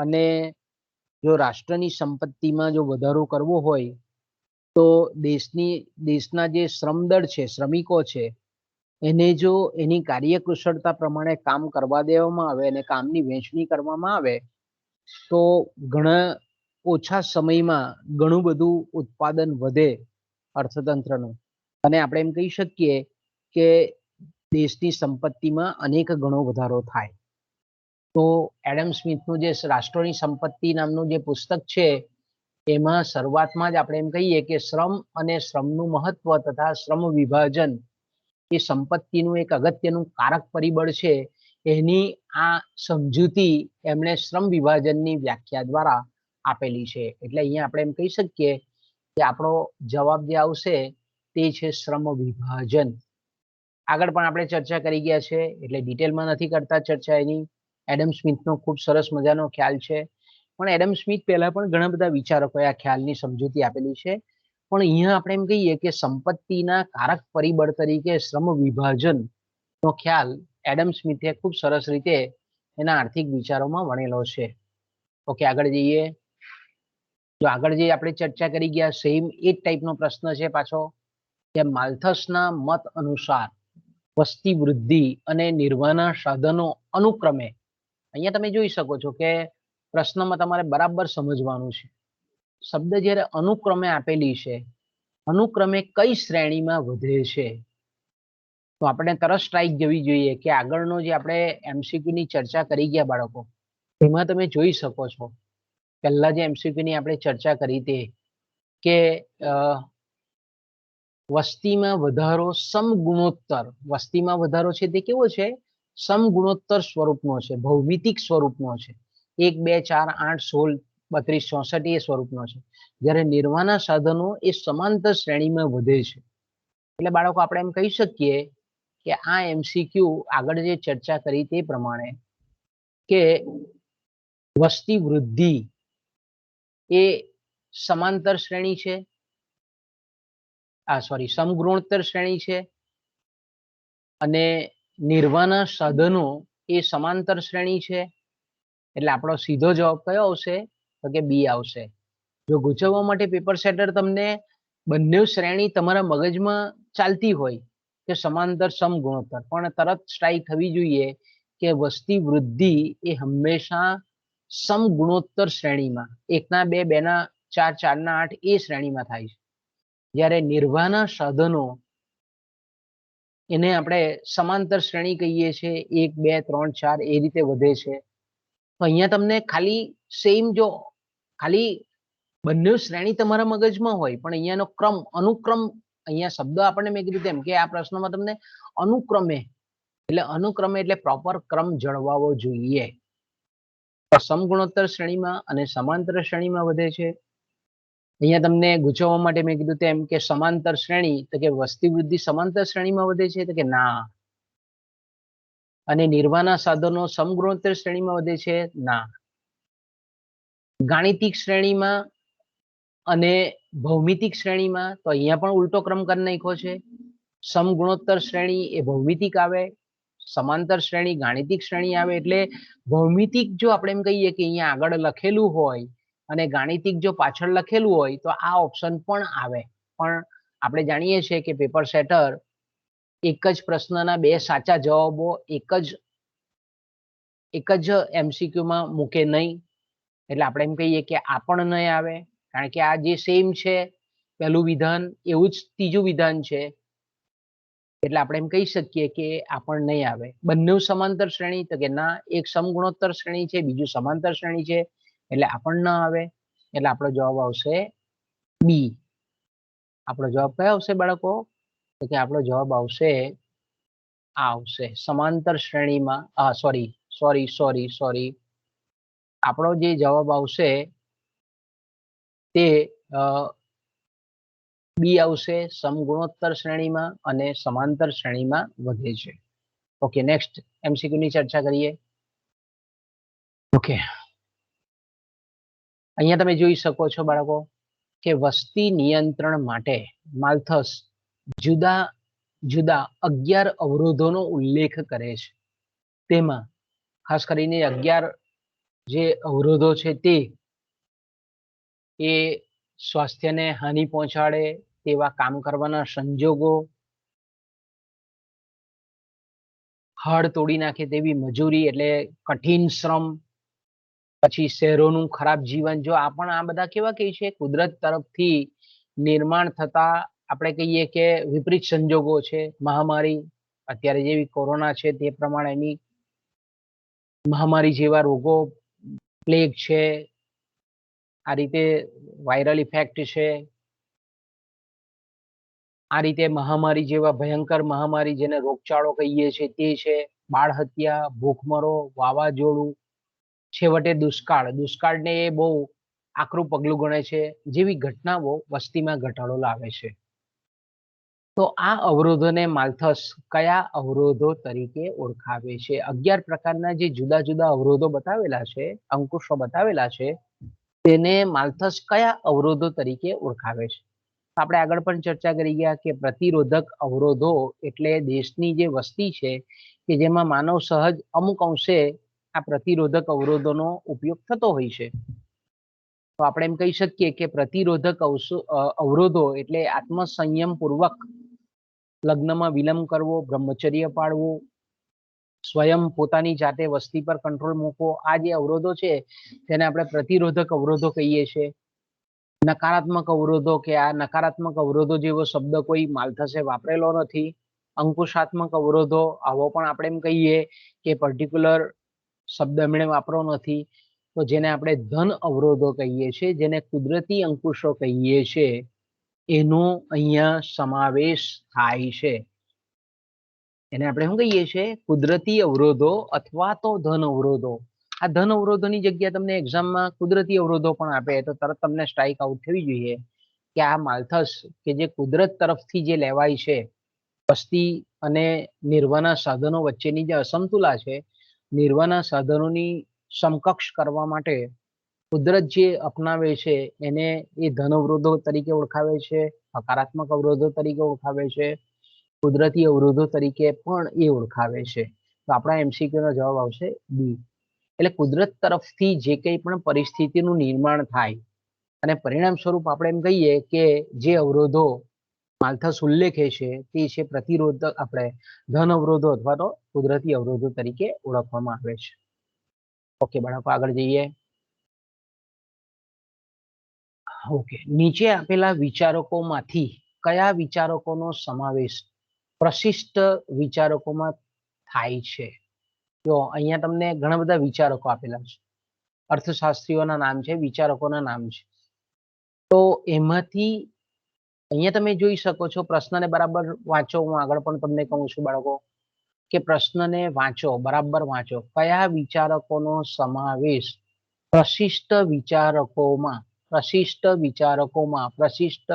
અને જો રાષ્ટ્રની સંપત્તિમાં જો વધારો કરવો હોય તો દેશના જે શ્રમદળ છે, શ્રમિકો છે, એને જો એની કાર્યકુશળતા પ્રમાણે કામ કરવા દેવામાં આવે અને કામની વહેંચણી કરવામાં આવે તો ઘણા ઓછા સમયમાં ઘણું બધું ઉત્પાદન વધે અર્થતંત્રનું, અને આપણે એમ કહી શકીએ કે દેશની સંપત્તિમાં અનેક ગણો વધારો થાય. તો એડમ સ્મિથનું જે રાષ્ટ્રોની સંપત્તિ નામનું જે પુસ્તક છે એમાં શરૂઆતમાં જ આપણે એમ કહીએ કે શ્રમ અને શ્રમનું મહત્વ તથા શ્રમ વિભાજન એ સંપત્તિનું એક અગત્યનું કારક પરિબળ છે, એની આ સમજૂતી એમણે શ્રમ વિભાજનની વ્યાખ્યા દ્વારા આપેલી છે. એટલે અહીંયા આપણે એમ કહી શકીએ કે આપણો જવાબ જે આવશે તે છે શ્રમ વિભાજન. આગળ પણ આપણે ચર્ચા કરી ગયા છે એટલે ડિટેલમાં નથી કરતા ચર્ચા એની. એડમ સ્મિથનો ખૂબ સરસ મજાનો ખ્યાલ છે, પણ એડમ સ્મિથ પહેલા પણ ઘણા બધા વિચારકોએ આ ખ્યાલની સમજૂતી આપેલી છે. પણ અહીંયા આપણે એમ કહીએ કે સંપત્તિના કારક પરિબળ તરીકે શ્રમ વિભાજનનો ખ્યાલ એડમ સ્મિથે ખૂબ સરસ રીતે એના આર્થિક વિચારોમાં વણેલો છે. ઓકે, આગળ જઈએ. જો આગળ જે આપણે ચર્ચા કરી ગયા સેમ એ જ ટાઈપનો પ્રશ્ન છે પાછો કે માલ્થસના મત અનુસાર વસ્તી વૃદ્ધિ અને નિર્વાહના સાધનો અનુક્રમે, અહીંયા તમે જોઈ શકો છો કે પ્રશ્નમાં તમારે બરાબર સમજવાનું છે. શબ્દ જ્યારે અનુક્રમે આપેલી છે, અનુક્રમે કઈ શ્રેણીમાં વધે છે, તો આપણે તરત સ્ટ્રાઇક જવી જોઈએ કે આગળનો જે આપણે એમસીક્યુ ની ચર્ચા કરી ગયા બાળકો, એમાં તમે જોઈ શકો છો પહેલા જે એમસીક્યુ ની આપણે ચર્ચા કરી તે કે વસ્તીમાં વધારો સમગુણોત્તર, વસ્તીમાં વધારો છે તે કેવો છે? સમગુણોત્તર સ્વરૂપનો છે, ભૌમિતિક સ્વરૂપનો છે. 1, 2, 4, 8, 16, 32, 64 એ સ્વરૂપનો છે. જ્યારે નિર્વાહના સાધનો એ સમાંતર શ્રેણીમાં વધે છે. એટલે બાળકો આપણે એમ કહી શકીએ કે આ એમસીક્યુ આગળ જે ચર્ચા કરી તે પ્રમાણે કે વસ્તી વૃદ્ધિ એ સમાંતર શ્રેણી છે, સમગુણોત્તર શ્રેણી છે, અને નિર્વાહના સાધનો એ સમાંતર શ્રેણી છે. એટલે આપણો સીધો જવાબ કયો આવશે? તો કે બી આવશે. જો ગૂંચવવા માટે પેપર સેટર તમને બંને શ્રેણી તમારા મગજમાં ચાલતી હોય કે સમાંતર સમગુણોત્તર, પણ તરત સ્ટ્રાઇક થવી જોઈએ કે વસ્તી વૃદ્ધિ એ હંમેશા સમગુણોત્તર શ્રેણીમાં 1 ના 2, 2 ના 4, 4 ના 8 એ શ્રેણીમાં થાય છે. જ્યારે નિર્વાહના સાધનો એને આપણે સમાંતર શ્રેણી કહીએ છીએ, 1, 2, 3, 4 એ રીતે વધે છે. તો અહીંયા તમને ખાલી સેમ, જો ખાલી બંને શ્રેણી તમારા મગજમાં હોય પણ અહીંયાનો ક્રમ, અનુક્રમ, અહીંયા શબ્દ આપણને મેં કીધું તેમ કે આ પ્રશ્નમાં તમને અનુક્રમે એટલે પ્રોપર ક્રમ જળવાવો જોઈએ. સમગુણોત્તર શ્રેણીમાં અને સમાંતર શ્રેણીમાં વધે છે. અહીંયા તમને ગૂંચવવા માટે મેં કીધું તેમ કે સમાંતર શ્રેણી, તો કે વસ્તી વૃદ્ધિ સમાંતર શ્રેણીમાં વધે છે, તો કે ના. અને નિર્વાહના સાધનો સમગુણોત્તર શ્રેણીમાં વધે છે, ના. ગાણિતિક શ્રેણીમાં અને ભૌમિતિક શ્રેણીમાં, તો અહીંયા પણ ઉલટો ક્રમ કરી નાખ્યો છે. સમગુણોત્તર શ્રેણી એ ભૌમિતિક આવે, સમાંતર શ્રેણી ગાણિતિક શ્રેણી આવે. એટલે ભૌમિતિક જો આપણે એમ કહીએ કે અહીંયા આગળ લખેલું હોય અને ગાણિતિક જો પાછળ લખેલું હોય તો આ ઓપ્શન પણ આવે. પણ આપણે જાણીએ છીએ કે પેપર સેટર એક જ પ્રશ્નના 2 સાચા જવાબો એક જ એમસીક્યુમાં મૂકે નહીં. એટલે આપણે એમ કહીએ કે આ પણ નહીં આવે, કારણ કે આ જે સેમ છે પહેલું વિધાન એવું જ ત્રીજું વિધાન છે. એટલે આપણે એમ કહી શકીએ કે આ પણ નહીં આવે. બંને સમાંતર શ્રેણી, તો કે ના. એક સમગુણોત્તર શ્રેણી છે, બીજું સમાંતર શ્રેણી છે, એટલે આ પણ ના આવે. એટલે આપણો જવાબ આવશે બી. આપણો જવાબ કયો આવશે બાળકો? તો કે આપણો જવાબ આવશે સમાંતર શ્રેણીમાં. સોરી, આપણો જે જવાબ આવશે તે બી આવશે, સમગુણોત્તર શ્રેણીમાં અને સમાંતર શ્રેણીમાં વધે છે. ઓકે, નેક્સ્ટ એમસીક્યુ ની ચર્ચા કરીએ. ઓકે, અહીંયા તમે જોઈ શકો છો બાળકો કે વસ્તી નિયંત્રણ માટે માલ્થસ જુદા જુદા 11 અવરોધોનો ઉલ્લેખ કરે છે. તેમાં ખાસ કરીને 11 જે અવરોધો છે તે એ સ્વાસ્થ્યને હાનિ પહોંચાડે તેવા કામ કરવાના સંજોગો, હાડ તોડી નાખે તેવી મજૂરી એટલે કઠિન શ્રમ, પછી શહેરોનું ખરાબ જીવન. જો આ બધા કેવા કહે છે? કુદરત તરફથી નિર્માણ થતા આપણે કહીએ કે વિપરીત સંજોગો છે. મહામારી, અત્યારે જેવી કોરોના છે તે પ્રમાણેની મહામારી જેવા રોગો, પ્લેગ છે, આ રીતે વાયરલ ઇફેક્ટ છે, આ રીતે મહામારી જેવા ભયંકર મહામારી જેને રોગચાળો કહીએ છીએ તે છે. બાળ હત્યા, ભૂખમરો, વાવાઝોડું, છેવટે દુષ્કાળને એ બહુ આકરું પગલું ગણે છે. જેવી ઘટનાઓ વસ્તીમાં ઘટાડો લાવે છે. તો આ અવરોધોને માલ્થસ કયા અવરોધો તરીકે ઓળખાવે છે? 11 પ્રકારના જે જુદા જુદા અવરોધો બતાવેલા છે, અંકુશો બતાવેલા છે, તેને માલ્થસ કયા અવરોધો તરીકે ઓળખાવે છે? આપણે આગળ પણ ચર્ચા કરી ગયા કે પ્રતિરોધક અવરોધો એટલે દેશની જે વસ્તી છે કે જેમાં માનવ સહજ અમુક અંશે આ પ્રતિરોધક અવરોધોનો ઉપયોગ થતો હોય છે. તો આપણે એમ કહી શકીએ કે પ્રતિરોધક અવરોધો એટલે આત્મસંયમ પૂર્વક લગ્નમાં વિલંબ કરવો, બ્રહ્મચર્ય પાળવું, સ્વયં પોતાની જાતે વસ્તી પર કંટ્રોલ મૂકવો. આ જે અવરોધો છે તેને આપણે પ્રતિરોધક અવરોધો કહીએ છીએ. નકારાત્મક અવરોધો, કે આ નકારાત્મક અવરોધો જેવો શબ્દ કોઈ માલ્થસે વાપરેલો નથી. અંકુશાત્મક અવરોધો, આવો પણ આપણે એમ કહીએ કે પર્ટિક્યુલર શબ્દ એમણે વાપરો નથી. તો જેને આપણે ધન અવરોધો કહીએ છીએ, જેને કુદરતી અંકુશો કહીએ છીએ, એનો અહીંયા સમાવેશ થાય છે. એને આપણે શું કહીએ છીએ? કુદરતી અવરોધો અથવા તો ધન અવરોધો. આ ધન અવરોધોની જગ્યા તમને એક્ઝામમાં કુદરતી અવરોધો પણ આપે તો તરત તમને સ્ટ્રાઇક આઉટ થવી જોઈએ કે આ માલ્થસ કે જે કુદરત તરફથી જે લેવાય છે, વસ્તી અને નિર્વાહના સાધનો વચ્ચેની જે અસમતુલા છે, નિર્વાહના સાધનોની સમકક્ષ કરવા માટે કુદરત જે અપનાવે છે એને એ ધન અવરોધો તરીકે ઓળખાવે છે, હકારાત્મક અવરોધો તરીકે ઓળખાવે છે, કુદરતી અવરોધો તરીકે પણ એ ઓળખાવે છે. તો આપણા એમસીક્યુ નો જવાબ આવશે બી. એટલે કુદરત તરફથી જે કંઈ પણ પરિસ્થિતિનું નિર્માણ થાય અને પરિણામ સ્વરૂપ આપણે એમ કહીએ કે જે અવરોધો માલ્થસ ઉલ્લેખે છે તે છે પ્રતિરોધક આપણે ધન અવરોધો અથવા તો કુદરતી અવરોધો તરીકે ઓળખવામાં આવે છે. ઓકે બાળકો, આગળ જઈએ. ઓકે, નીચે આપેલા વિચારકોમાંથી કયા વિચારકોનો સમાવેશ પ્રશિષ્ટ વિચારકોમાં થાય છે? જો અહીંયા તમને ઘણા બધા વિચારકો આપેલા છે, અર્થશાસ્ત્રીઓના નામ છે, વિચારકોના નામ છે. તો એમાંથી અહીંયા તમે જોઈ શકો છો, પ્રશ્નને બરાબર વાંચો. હું આગળ પણ તમને કહું છું બાળકો કે પ્રશ્નને વાંચો, બરાબર વાંચો. કયા વિચારકોનો સમાવેશ પ્રશિષ્ટ વિચારકોમાં પ્રશિષ્ટ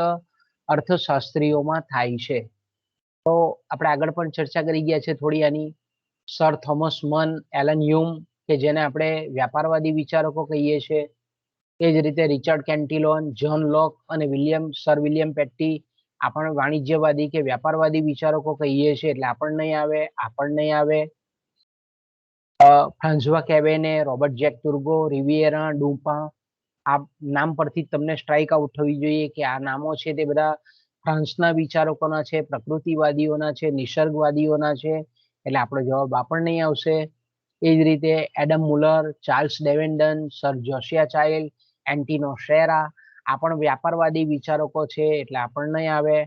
અર્થશાસ્ત્રીઓમાં થાય છે? તો આપણે આગળ પણ ચર્ચા કરી ગયા છે થોડી આની. સર થોમસ મન, એલન હ્યુમ કે જેને આપણે વ્યાપારવાદી વિચારકો કહીએ છીએ, એ જ રીતે રિચર્ડ કેન્ટિલોન, જ્હોન લોક અને સર વિલિયમ પેટ્ટી આપણે વાણિજ્યવાદી કે વ્યાપારવાદી વિચારકો કહીએ છીએ, એટલે આપણને નહીં આવે. ફ્રાન્સવા કેવેને, રોબર્ટ જેક ટુર્ગો, રિવિએરા ડુપા, આ નામ પરથી તમને સ્ટ્રાઇક આઉટ થવી જોઈએ કે આ નામો છે તે બધા ફ્રાન્સના વિચારકોના છે, પ્રકૃતિવાદીઓના છે, નિસર્ગવાદીઓના છે, એટલે આપણો જવાબ આપણને નહીં આવશે. એ જ રીતે Adam Muller, Charles Davenant, sir Josiah Child, Antonio Serra, આ પણ વ્યાપારવાદી વિચારકો છે, એટલે આપણને નહીં આવે.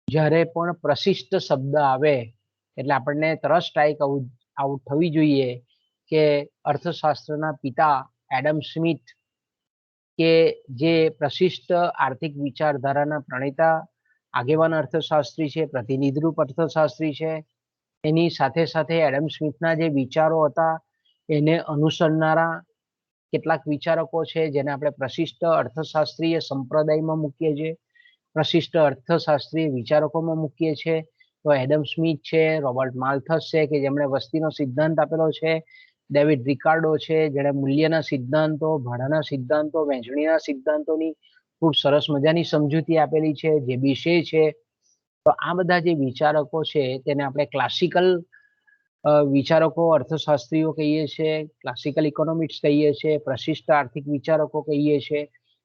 જ્યારે પણ પ્રશિષ્ટ શબ્દ આવે એટલે આપણને તરત સ્ટ્રાઇક આઉટ થવી જોઈએ કે અર્થશાસ્ત્રના પિતા એડમ સ્મિથ કે જે પ્રશિષ્ટ આર્થિક વિચારધારાના પ્રણેતા, આગેવાન અર્થશાસ્ત્રી છે, પ્રતિનિધિરૂપ અર્થશાસ્ત્રી છે. એની સાથે સાથે એડમ સ્મિથના જે વિચારો હતા એને અનુસરનારા કેટલાક વિચારકો છે જેને આપણે પ્રશિષ્ટ અર્થશાસ્ત્રીય સંપ્રદાયમાં મૂકીએ છીએ, પ્રશિષ્ટ અર્થશાસ્ત્રીય વિચારકોમાં મૂકીએ છીએ. તો એડમ સ્મિથ છે, રોબર્ટ માલ્થસ છે કે જેમણે વસ્તીનો સિદ્ધાંત આપેલો છે, ડેવિડ રિકાર્ડો છે જેણે મૂલ્યના સિદ્ધાંતો, ભાડાના સિદ્ધાંતો, વહેંચણીના સિદ્ધાંતોની ખૂબ સરસ મજાની સમજૂતી આપેલી છે, જે બિશે છે. તો આ બધા જે વિચારકો છે તેને આપણે ક્લાસિકલ વિચારકો, અર્થશાસ્ત્રીઓ કહીએ છીએ, ક્લાસિકલ ઇકોનોમિક્સ કહીએ છીએ, પ્રશિષ્ટ આર્થિક વિચારકો કહીએ છીએ.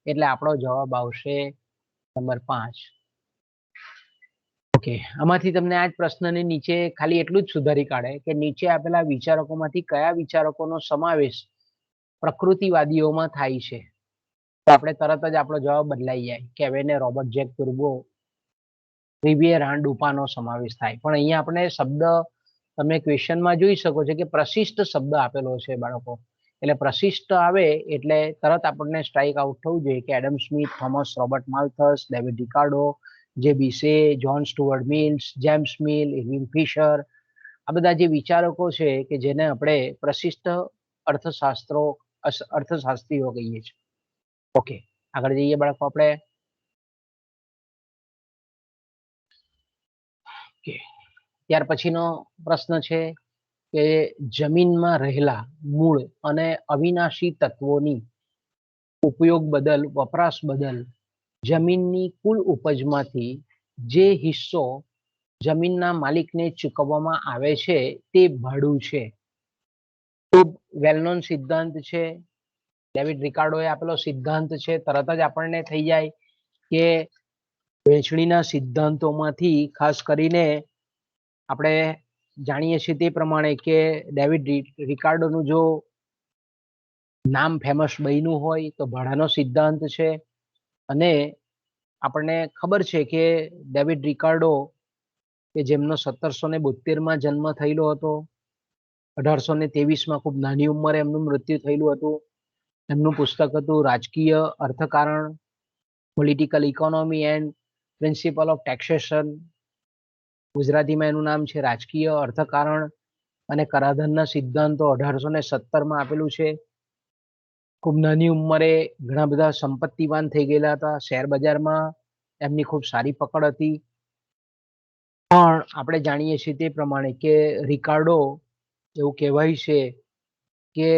એટલે આપણો જવાબ આવશે નંબર 5. ઓકે, આમાંથી તમને આ જ પ્રશ્નને નીચે ખાલી એટલું જ સુધારી કાઢે કે નીચે આપેલા વિચારકોમાંથી કયા વિચારકોનો સમાવેશ પ્રકૃતિવાદીઓમાં થાય છે? તો આપણે તરત જ આપણો જવાબ બદલાઈ જાય. કેવેને, રોબર્ટ જેક ટુર્ગો, રિવિએરા ડુપાનો સમાવેશ થાય. પણ અહીંયા આપણે શબ્દ તમે ક્વેશ્ચનમાં જોઈ શકો છો કે પ્રશિષ્ટ શબ્દ આપેલો છે બાળકો, એટલે પ્રશિષ્ટ આવે એટલે તરત આપણને સ્ટ્રાઇક આઉટ થવું જોઈએ કે Adam Smith, Thomas Robert Malthus, David Ricardo, જે બિશે, John Stuart Mills, James Mill, Irving Fisher, આ બધા જે વિચારકો છે કે જેને આપણે પ્રશિષ્ટ અર્થશાસ્ત્રીઓ કહીએ છીએ. ઓકે, આગળ જઈએ બાળકો આપણે. ત્યાર પછીનો પ્રશ્ન છે કે જમીનમાં રહેલા મૂળ અને અવિનાશી તત્વોની ઉપયોગ બદલ, વપરાશ બદલ જમીનની કુલ ઉપજમાંથી જે હિસ્સો જમીનના માલિકને ચૂકવવામાં આવે છે તે ભાડું છે. ખૂબ વેલ નોન સિદ્ધાંત છે, ડેવિડ રિકાર્ડોએ આપેલો સિદ્ધાંત છે. તરત જ આપણને થઈ જાય કે વહેંચણીના સિદ્ધાંતોમાંથી ખાસ કરીને આપણે જાણીએ છીએ તે પ્રમાણે કે ડેવિડ રિકાર્ડોનું જો નામ ફેમસ બન્યું હોય તો ભાડાનો સિદ્ધાંત છે. અને આપણને ખબર છે કે ડેવિડ રિકાર્ડો કે જેમનો 1772માં જન્મ થયેલો હતો, 1823માં ખૂબ નાની ઉંમરે એમનું મૃત્યુ થયેલું હતું. એમનું પુસ્તક હતું રાજકીય અર્થકારણ, political economy and principle of taxation. ગુજરાતીમાં એનું નામ છે રાજકીય અર્થકારણ અને કરાધાનના સિદ્ધાંતો, 1817માં આપેલું છે. ખૂબ નાની ઉંમરે ઘણા બધા સંપત્તિવાન થઈ ગયેલા હતા, શેર બજારમાં એમની ખૂબ સારી પકડ હતી. પણ આપણે જાણીએ છીએ તે પ્રમાણે કે રિકાર્ડો એવું કહેવાય છે કે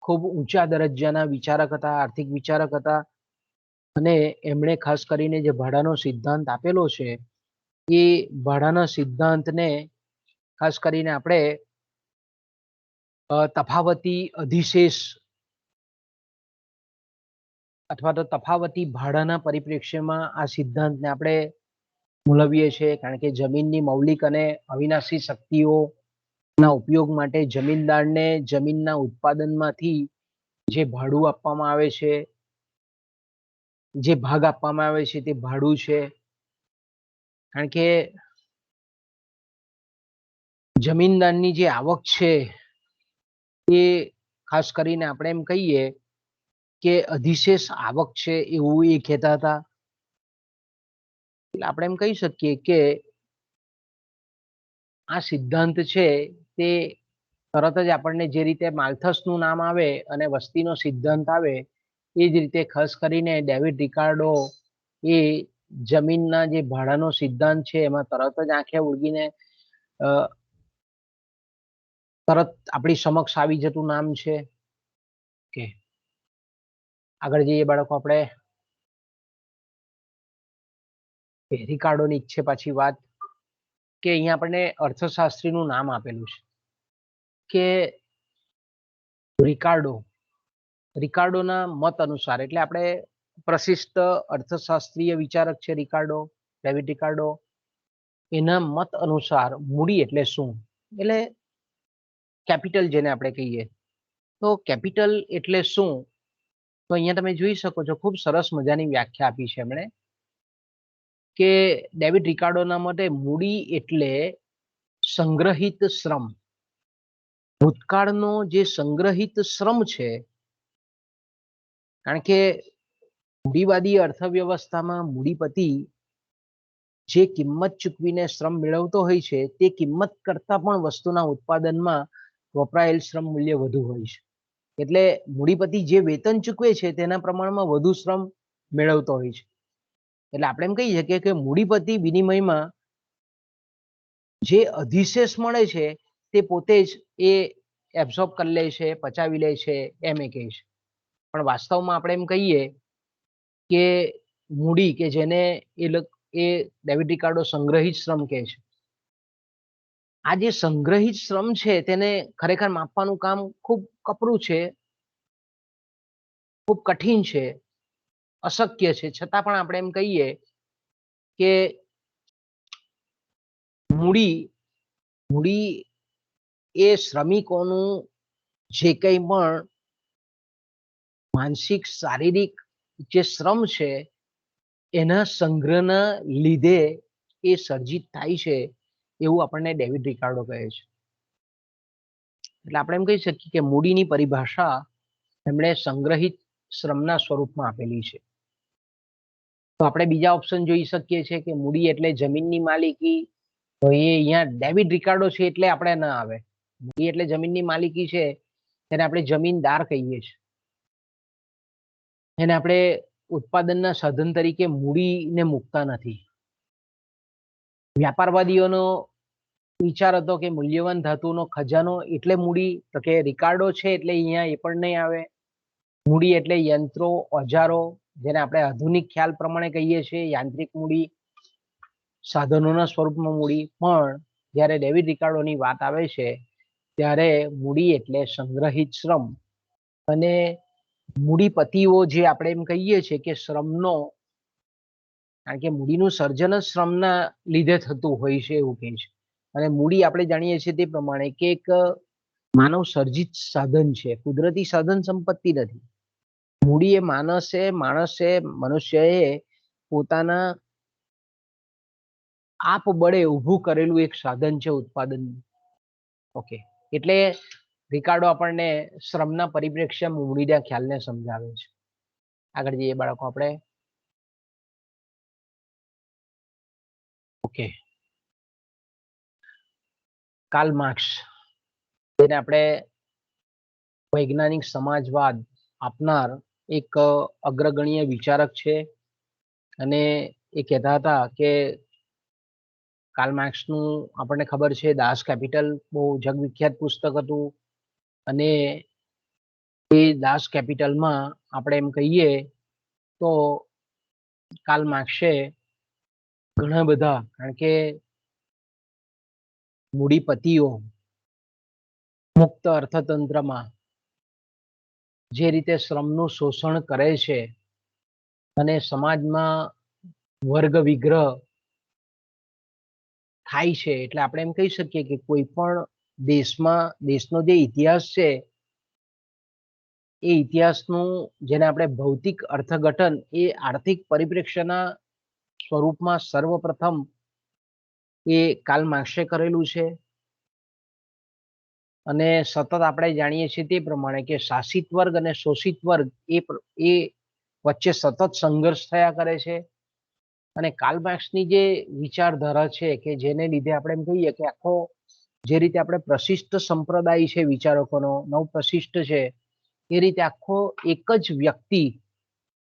ખૂબ ઊંચા દરજ્જાના વિચારક હતા, આર્થિક વિચારક હતા. અને એમણે ખાસ કરીને જે ભાડાનો સિદ્ધાંત આપેલો છે એ ભાડાના સિદ્ધાંતને ખાસ કરીને આપણે તફાવતી અધિશેષ અથવા તો તફાવતી ભાડાના પરિપ્રેક્ષ્યમાં આ સિદ્ધાંતને આપણે મૂલવીએ છીએ, કારણ કે જમીનની મૌલિક અને અવિનાશી શક્તિઓના ઉપયોગ માટે જમીનદારને જમીનના ઉત્પાદનમાંથી જે ભાડું આપવામાં આવે છે, જે ભાગ આપવામાં આવે છે તે ભાડું છે. કારણ કે જમીનદારની જે આવક છે એ ખાસ કરીને આપણે એમ કહીએ કે અધિશેષ આવક છે એવું એ કહેતા હતા. એટલે આપણે એમ કહી શકીએ કે આ સિદ્ધાંત છે તે તરત જ આપણને જે રીતે માલ્થસનું નામ આવે અને વસ્તીનો સિદ્ધાંત આવે એ જ રીતે ખાસ કરીને ડેવિડ રિકાર્ડો એ જમીનના જે ભાડાનો સિદ્ધાંત છે એમાં તરત જ આંખે ઉળગીને તરત આપણી સમક્ષ આવી જતું નામ છે. કે આગળ જઈએ બાળકો આપણે. રિકાર્ડોની છે પાછી વાત કે અહીંયા આપણને અર્થશાસ્ત્રીનું નામ આપેલું છે કે રિકાર્ડોના મત અનુસાર, એટલે આપણે પ્રશિષ્ટ અર્થશાસ્ત્રીય વિચારક છે રિકાર્ડો, ડેવિડ રિકાર્ડો. એના મત અનુસાર મૂડી એટલે શું? એટલે કેપિટલ જેને આપણે કહીએ. તો કેપિટલ એટલે શું? તો અહીંયા તમે જોઈ શકો છો ખૂબ સરસ મજાની વ્યાખ્યા આપી છે એમણે કે ડેવિડ રિકાર્ડોના મતે મૂડી એટલે સંગ્રહિત શ્રમ. ભૂતકાળનો જે સંગ્રહિત શ્રમ છે, કારણ કે મૂડીવાદી અર્થવ્યવસ્થામાં મૂડીપતિ જે કિંમત ચૂકવીને શ્રમ મેળવતો હોય છે તે કિંમત કરતા પણ વસ્તુના ઉત્પાદનમાં વપરાયેલ શ્રમ મૂલ્ય વધુ હોય છે. એટલે મૂડીપતિ જે વેતન ચૂકવે છે તેના પ્રમાણમાં વધુ શ્રમ મેળવતો હોય છે. એટલે આપણે એમ કહી શકીએ કે મૂડીપતિ વિનિમયમાં જે અધિશેષ મળે છે તે પોતે જ એ એબ્ઝોર્બ કરી લે છે, પચાવી લે છે, એમ એ કહે છે. પણ વાસ્તવમાં આપણે એમ કહીએ કે મૂડી કે જેને એ ડેવિડ રિકાર્ડો સંગ્રહિત શ્રમ કહે છે, આ જે સંગ્રહિત શ્રમ છે તેને ખરેખર માપવાનું કામ ખૂબ કપરું છે, ખૂબ કઠિન છે, અશક્ય છે. છતાં પણ આપણે એમ કહીએ કે મૂડી એ શ્રમિકોનું જે કંઈ પણ માનસિક શારીરિક જે શ્રમ છે એના સંગ્રહના લીધે એ સર્જિત થાય છે એવું આપણને ડેવિડ રિકાર્ડો કહે છે. એટલે આપણે એમ કહી શકીએ કે મૂડીની પરિભાષા એમણે સંગ્રહિત શ્રમના સ્વરૂપમાં આપેલી છે. તો આપણે બીજા ઓપ્શન જોઈ શકીએ છીએ કે મૂડી એટલે જમીનની માલિકી. તો એ અહીંયા ડેવિડ રિકાર્ડો છે એટલે આપણે ન આવે. મૂડી એટલે જમીનની માલિકી છે તેને આપણે જમીનદાર કહીએ છીએ. એને આપણે ઉત્પાદનના સાધન તરીકે મૂડીને મૂકતા નથી. વ્યાપારવાદીઓનો વિચાર હતો કે મૂલ્યવાન ધાતુનો ખજાનો એટલે મૂડી. તો કે રિકાર્ડો છે એટલે અહીંયા એ પણ નહીં આવે. મૂડી એટલે યંત્રો, ઓજારો, જેને આપણે આધુનિક ખ્યાલ પ્રમાણે કહીએ છીએ યાંત્રિક મૂડી, સાધનોના સ્વરૂપમાં મૂડી. પણ જ્યારે ડેવિડ રિકાર્ડોની વાત આવે છે ત્યારે મૂડી એટલે સંગ્રહિત શ્રમ. અને મૂડીપતિઓ જે આપણે એમ કહીએ છીએ કે શ્રમનો, કારણ કે મૂડીનું સર્જન જ શ્રમના લીધે થતું હોય છે એવું કહે છે. અને મૂડી આપણે જાણીએ છીએ તે પ્રમાણે કે એક માનવ સર્જિત સાધન છે, કુદરતી સાધન સંપત્તિ નથી. મૂડી એ મનુષ્યએ પોતાના આપ બળે ઊભું કરેલું એક સાધન છે ઉત્પાદન. ઓકે, એટલે રિકાર્ડો આપણને શ્રમના પરિપ્રેક્ષ્યમાં મૂડીના ખ્યાલને સમજાવે છે. આગળ જઈએ બાળકો આપણે. ઓકે, કાર્લ માર્ક્સ, જેને આપણે વૈજ્ઞાનિક સમાજવાદ આપનાર એક અગ્રગણ્ય વિચારક છે. અને એ કહેતા હતા કે કાર્લ માર્ક્સનું આપણને ખબર છે દાસ કેપિટલ બહુ જગવિખ્યાત પુસ્તક હતું. અને એ દાસ કેપિટલમાં આપણે એમ કહીએ તો કાર્લ માર્ક્સે ઘણા બધા, કારણ કે મૂડીપતિઓ મુક્ત અર્થતંત્રમાં જે રીતે શ્રમનું શોષણ કરે છે અને સમાજમાં વર્ગ વિગ્રહ થાય છે, એટલે આપણે એમ કહી શકીએ કે કોઈ પણ દેશનો જે ઇતિહાસ છે એ ઇતિહાસનું, જેને આપણે ભૌતિક અર્થઘટન, એ આર્થિક પરિપ્રેક્ષ્યના સ્વરૂપમાં સર્વપ્રથમ એ કાર્લ માર્ક્સે કરેલું છે. અને સતત આપણે જાણીએ છીએ તે પ્રમાણે કે શાસિત વર્ગ અને શોષિત વર્ગ એ વચ્ચે સતત સંઘર્ષ થયા કરે છે. અને કાર્લ માર્ક્સની જે વિચારધારા છે કે જેને લીધે આપણે એમ કહીએ કે આખો જે રીતે આપણે પ્રશિષ્ટ સંપ્રદાય છે વિચારકોનો, નવ પ્રશિષ્ટ છે, એ રીતે આખો એક જ વ્યક્તિ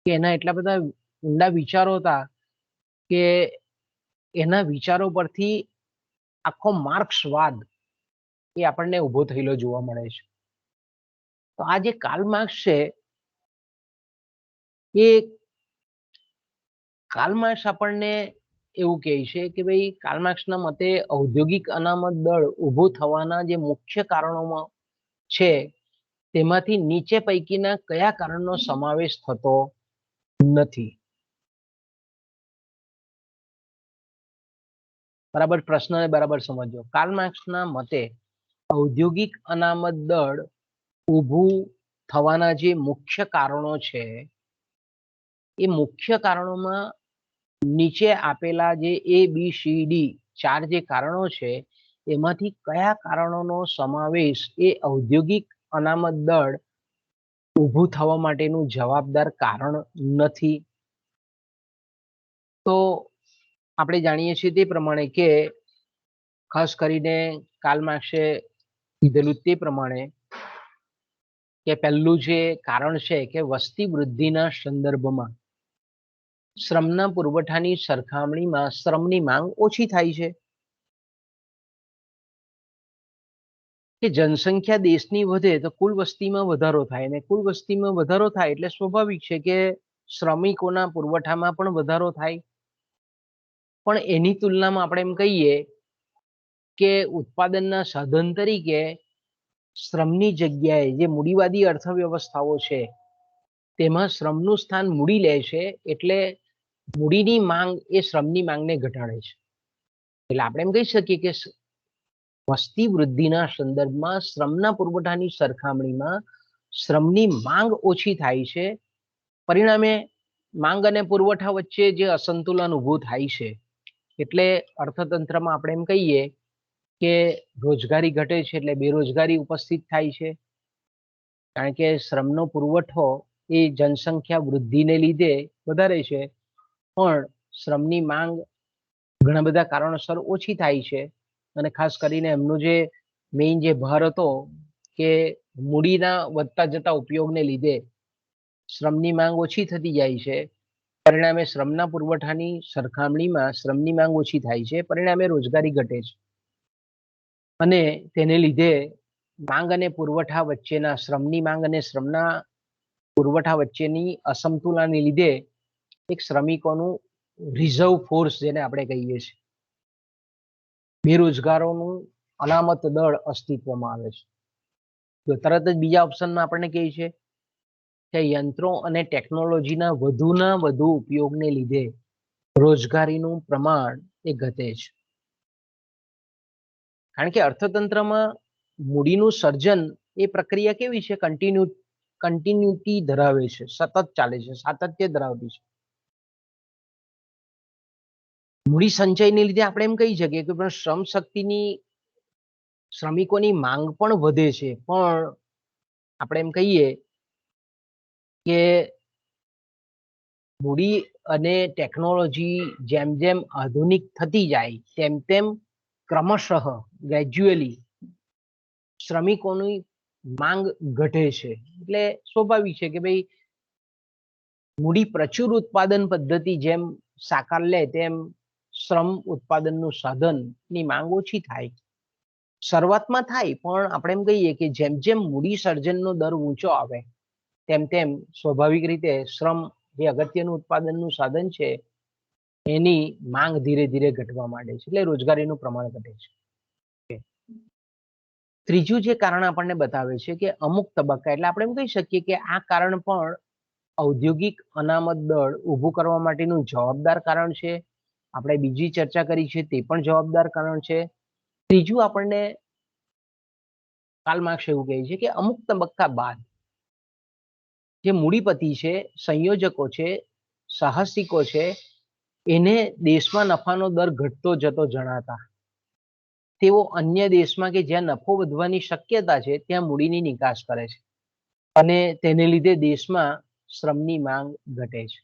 કે એના એટલા બધા ઊંડા વિચારો હતા કે એના વિચારો પરથી આખો માર્ક્સવાદ એ આપણને ઉભો થયેલો જોવા મળે છે. તો આ જે કાર્લ માર્ક્સ છે એ કાર્લ માર્ક્સ આપણને એવું કહે છે કે ભાઈ, કાર્લ માર્ક્સના મતે ઔદ્યોગિક અનામત દળ ઊભું થવાના જે મુખ્ય કારણોમાં છે તેમાંથી નીચે પૈકીના કયા કારણનો સમાવેશ થતો નથી. બરાબર, પ્રશ્નને બરાબર સમજો. કાર્લ માર્ક્સના મતે ઔદ્યોગિક અનામત દળ ઊભું થવાના જે મુખ્ય કારણો છે એ મુખ્ય કારણોમાં નીચે આપેલા જે ABCD 4 જે કારણો છે એમાંથી કયા કારણોનો સમાવેશ એ ઔદ્યોગિક અનામત દળ ઊભું થવા માટેનું જવાબદાર કારણ નથી. તો આપણે જાણીએ છીએ તે પ્રમાણે કે ખાસ કરીને કાર્લ માર્ક્સે કીધેલું તે પ્રમાણે કે પહેલું જે કારણ છે કે વસ્તી વૃદ્ધિના સંદર્ભમાં શ્રમના પુરવઠાની સરખામણીમાં શ્રમની માંગ ઓછી થાય છે. કે જનસંખ્યા દેશની વધે તો કુલ વસ્તીમાં વધારો થાય, અને કુલ વસ્તીમાં વધારો થાય એટલે સ્વાભાવિક છે કે શ્રમિકોના પુરવઠામાં પણ વધારો થાય. પણ એની તુલનામાં આપણે એમ કહીએ કે ઉત્પાદનના સાધન તરીકે શ્રમની જગ્યાએ જે મૂડીવાદી અર્થવ્યવસ્થાઓ છે તેમાં શ્રમનું સ્થાન મૂડી લે છે, એટલે મૂડીની માંગ એ શ્રમની માંગને ઘટાડે છે. એટલે આપણે એમ કહી શકીએ કે વસ્તી વૃદ્ધિના સંદર્ભમાં શ્રમના પુરવઠાની સરખામણીમાં શ્રમની માંગ ઓછી થાય છે. પરિણામે માંગ અને પુરવઠા વચ્ચે જે અસંતુલન ઊભું થાય છે, એટલે અર્થતંત્રમાં આપણે એમ કહીએ કે રોજગારી ઘટે છે એટલે બેરોજગારી ઉપસ્થિત થાય છે. કારણ કે શ્રમનો પુરવઠો એ જનસંખ્યા વૃદ્ધિને લીધે વધારે છે, પણ શ્રમની માંગ ઘણા બધા કારણોસર ઓછી થાય છે. અને ખાસ કરીને એમનો જે મેઇન જે ભાર હતો કે મૂડીના વધતા જતા ઉપયોગને લીધે શ્રમની માંગ ઓછી થતી જાય છે. પરિણામે શ્રમના પુરવઠાની સરખામણીમાં શ્રમની માંગ ઓછી થાય છે, પરિણામે રોજગારી ઘટે છે. અને તેને લીધે માંગ અને પુરવઠા વચ્ચેના શ્રમની માંગ અને શ્રમના પુરવઠા વચ્ચેની અસમતુલાને લીધે એક શ્રમિકોનું રિઝર્વ ફોર્સ જેને આપણે કહીએ છીએ, બેરોજગારોનું અનામત દળ અસ્તિત્વમાં આવે છે. તો તરત જ બીજા ઓપ્શનમાં આપણને કહે છે કે યંત્રો અને ટેકનોલોજીના વધુના વધુ ઉપયોગને લીધે રોજગારીનું પ્રમાણ એ ઘટે છે. કારણ કે અર્થતંત્રમાં મૂડીનું સર્જન એ પ્રક્રિયા કેવી છે? કન્ટિન્યુટી ધરાવે છે, સતત ચાલે છે, સાતત્ય ધરાવતી છે. મૂડી સંચયને લીધે આપણે એમ કહી શકીએ કે પણ શ્રમ શક્તિની, શ્રમિકોની માંગ પણ વધે છે, પણ આપણે એમ કહીએ કે મૂડી અને ટેકનોલોજી જેમ જેમ આધુનિક થતી જાય તેમ તેમ ક્રમશઃ ગ્રેજ્યુઅલી શ્રમિકોની માંગ ઘટે છે. એટલે સ્વાભાવિક છે કે ભાઈ, મૂડી પ્રચુર ઉત્પાદન પદ્ધતિ જેમ સાકાર લે તેમ શ્રમ ઉત્પાદનનું સાધનની માંગ ઓછી થાય. શરૂઆતમાં થાય, પણ આપણે એમ કહીએ કે જેમ જેમ મૂડી સર્જનનો દર ઊંચો આવે તેમ તેમ સ્વાભાવિક રીતે શ્રમ જે અગત્યનું ઉત્પાદનનું સાધન છે એની માંગ ધીરે ધીરે ઘટવા માંડે છે, એટલે રોજગારીનું પ્રમાણ ઘટે છે. ત્રીજું જે કારણ આપણને બતાવે છે કે અમુક તબક્કા, એટલે આપણે એમ કહી શકીએ કે આ કારણ પણ ઔદ્યોગિક અનામત દળ ઊભું કરવા માટેનું જવાબદાર કારણ છે. આપણે બીજી ચર્ચા કરી છે તે પણ જવાબદાર કારણ છે. ત્રીજું આપણને કાર્લ માર્ક્સ એવું કહે છે કે અમુક તબક્કા બાદ જે મૂડીપતિ છે, સંયોજકો છે, સાહસિકો છે, એને દેશમાં નફાનો દર ઘટતો જતો જણાતા તેઓ અન્ય દેશમાં કે જ્યાં નફો વધવાની શક્યતા છે ત્યાં મૂડીની નિકાસ કરે છે અને તેને લીધે દેશમાં શ્રમની માંગ ઘટે છે.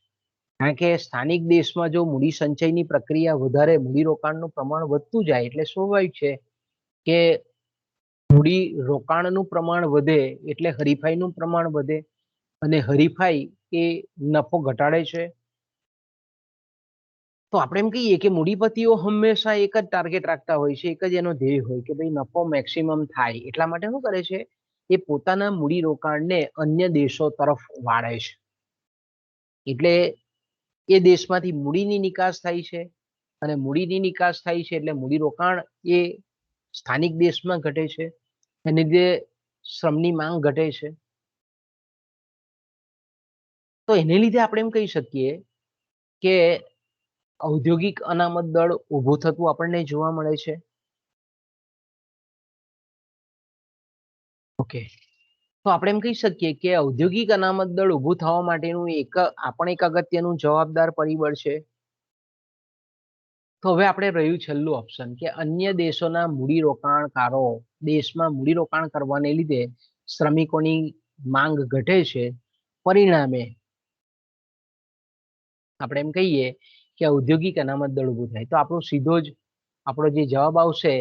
કારણ કે સ્થાનિક દેશમાં જો મૂડી સંચયની પ્રક્રિયા વધારે, મૂડીરોકાણનું પ્રમાણ વધતું જાય એટલે સ્વાભાવિક છે કે મૂડી રોકાણનું પ્રમાણ વધે એટલે હરીફાઈનું પ્રમાણ વધે અને હરીફાઈ એ નફો ઘટાડે છે. તો આપણે એમ કહીએ કે મૂડીપતિઓ હંમેશા એક જ ટાર્ગેટ રાખતા હોય છે, એક જ એનો ધ્યેય હોય કે ભાઈ નફો મેક્સિમમ થાય. એટલા માટે શું કરે છે, એ પોતાના મૂડીરોકાણને અન્ય દેશો તરફ વાળે છે. એટલે એ દેશમાંથી મૂડીની નિકાસ થાય છે અને મૂડીની નિકાસ થાય છે એટલે મૂડીરોકાણ એ સ્થાનિક દેશમાં ઘટે છે, એને લીધે શ્રમની માંગ ઘટે છે. તો એને લીધે આપણે એમ કહી શકીએ કે ઔદ્યોગિક અનામત દળ ઊભું થતું આપણને જોવા મળે છે. ઓકે, તો આપણે એમ કહી શકીએ કે ઔદ્યોગિક અનામત દળ ઊભું થવા માટેનું એક અગત્યનું જવાબદાર પરિબળ છે. તો હવે આપણે રહ્યું છેલ્લું ઓપ્શન કે અન્ય દેશોના મૂડીરોકાણકારો દેશમાં મૂડીરોકાણ કરવાને લીધે શ્રમિકોની માંગ ઘટે છે. પરિણામે આપણે એમ કહીએ કે ઔદ્યોગિક અનામત દળ ઊભું થાય. તો આપણો સીધો જ આપણો જે જવાબ આવશે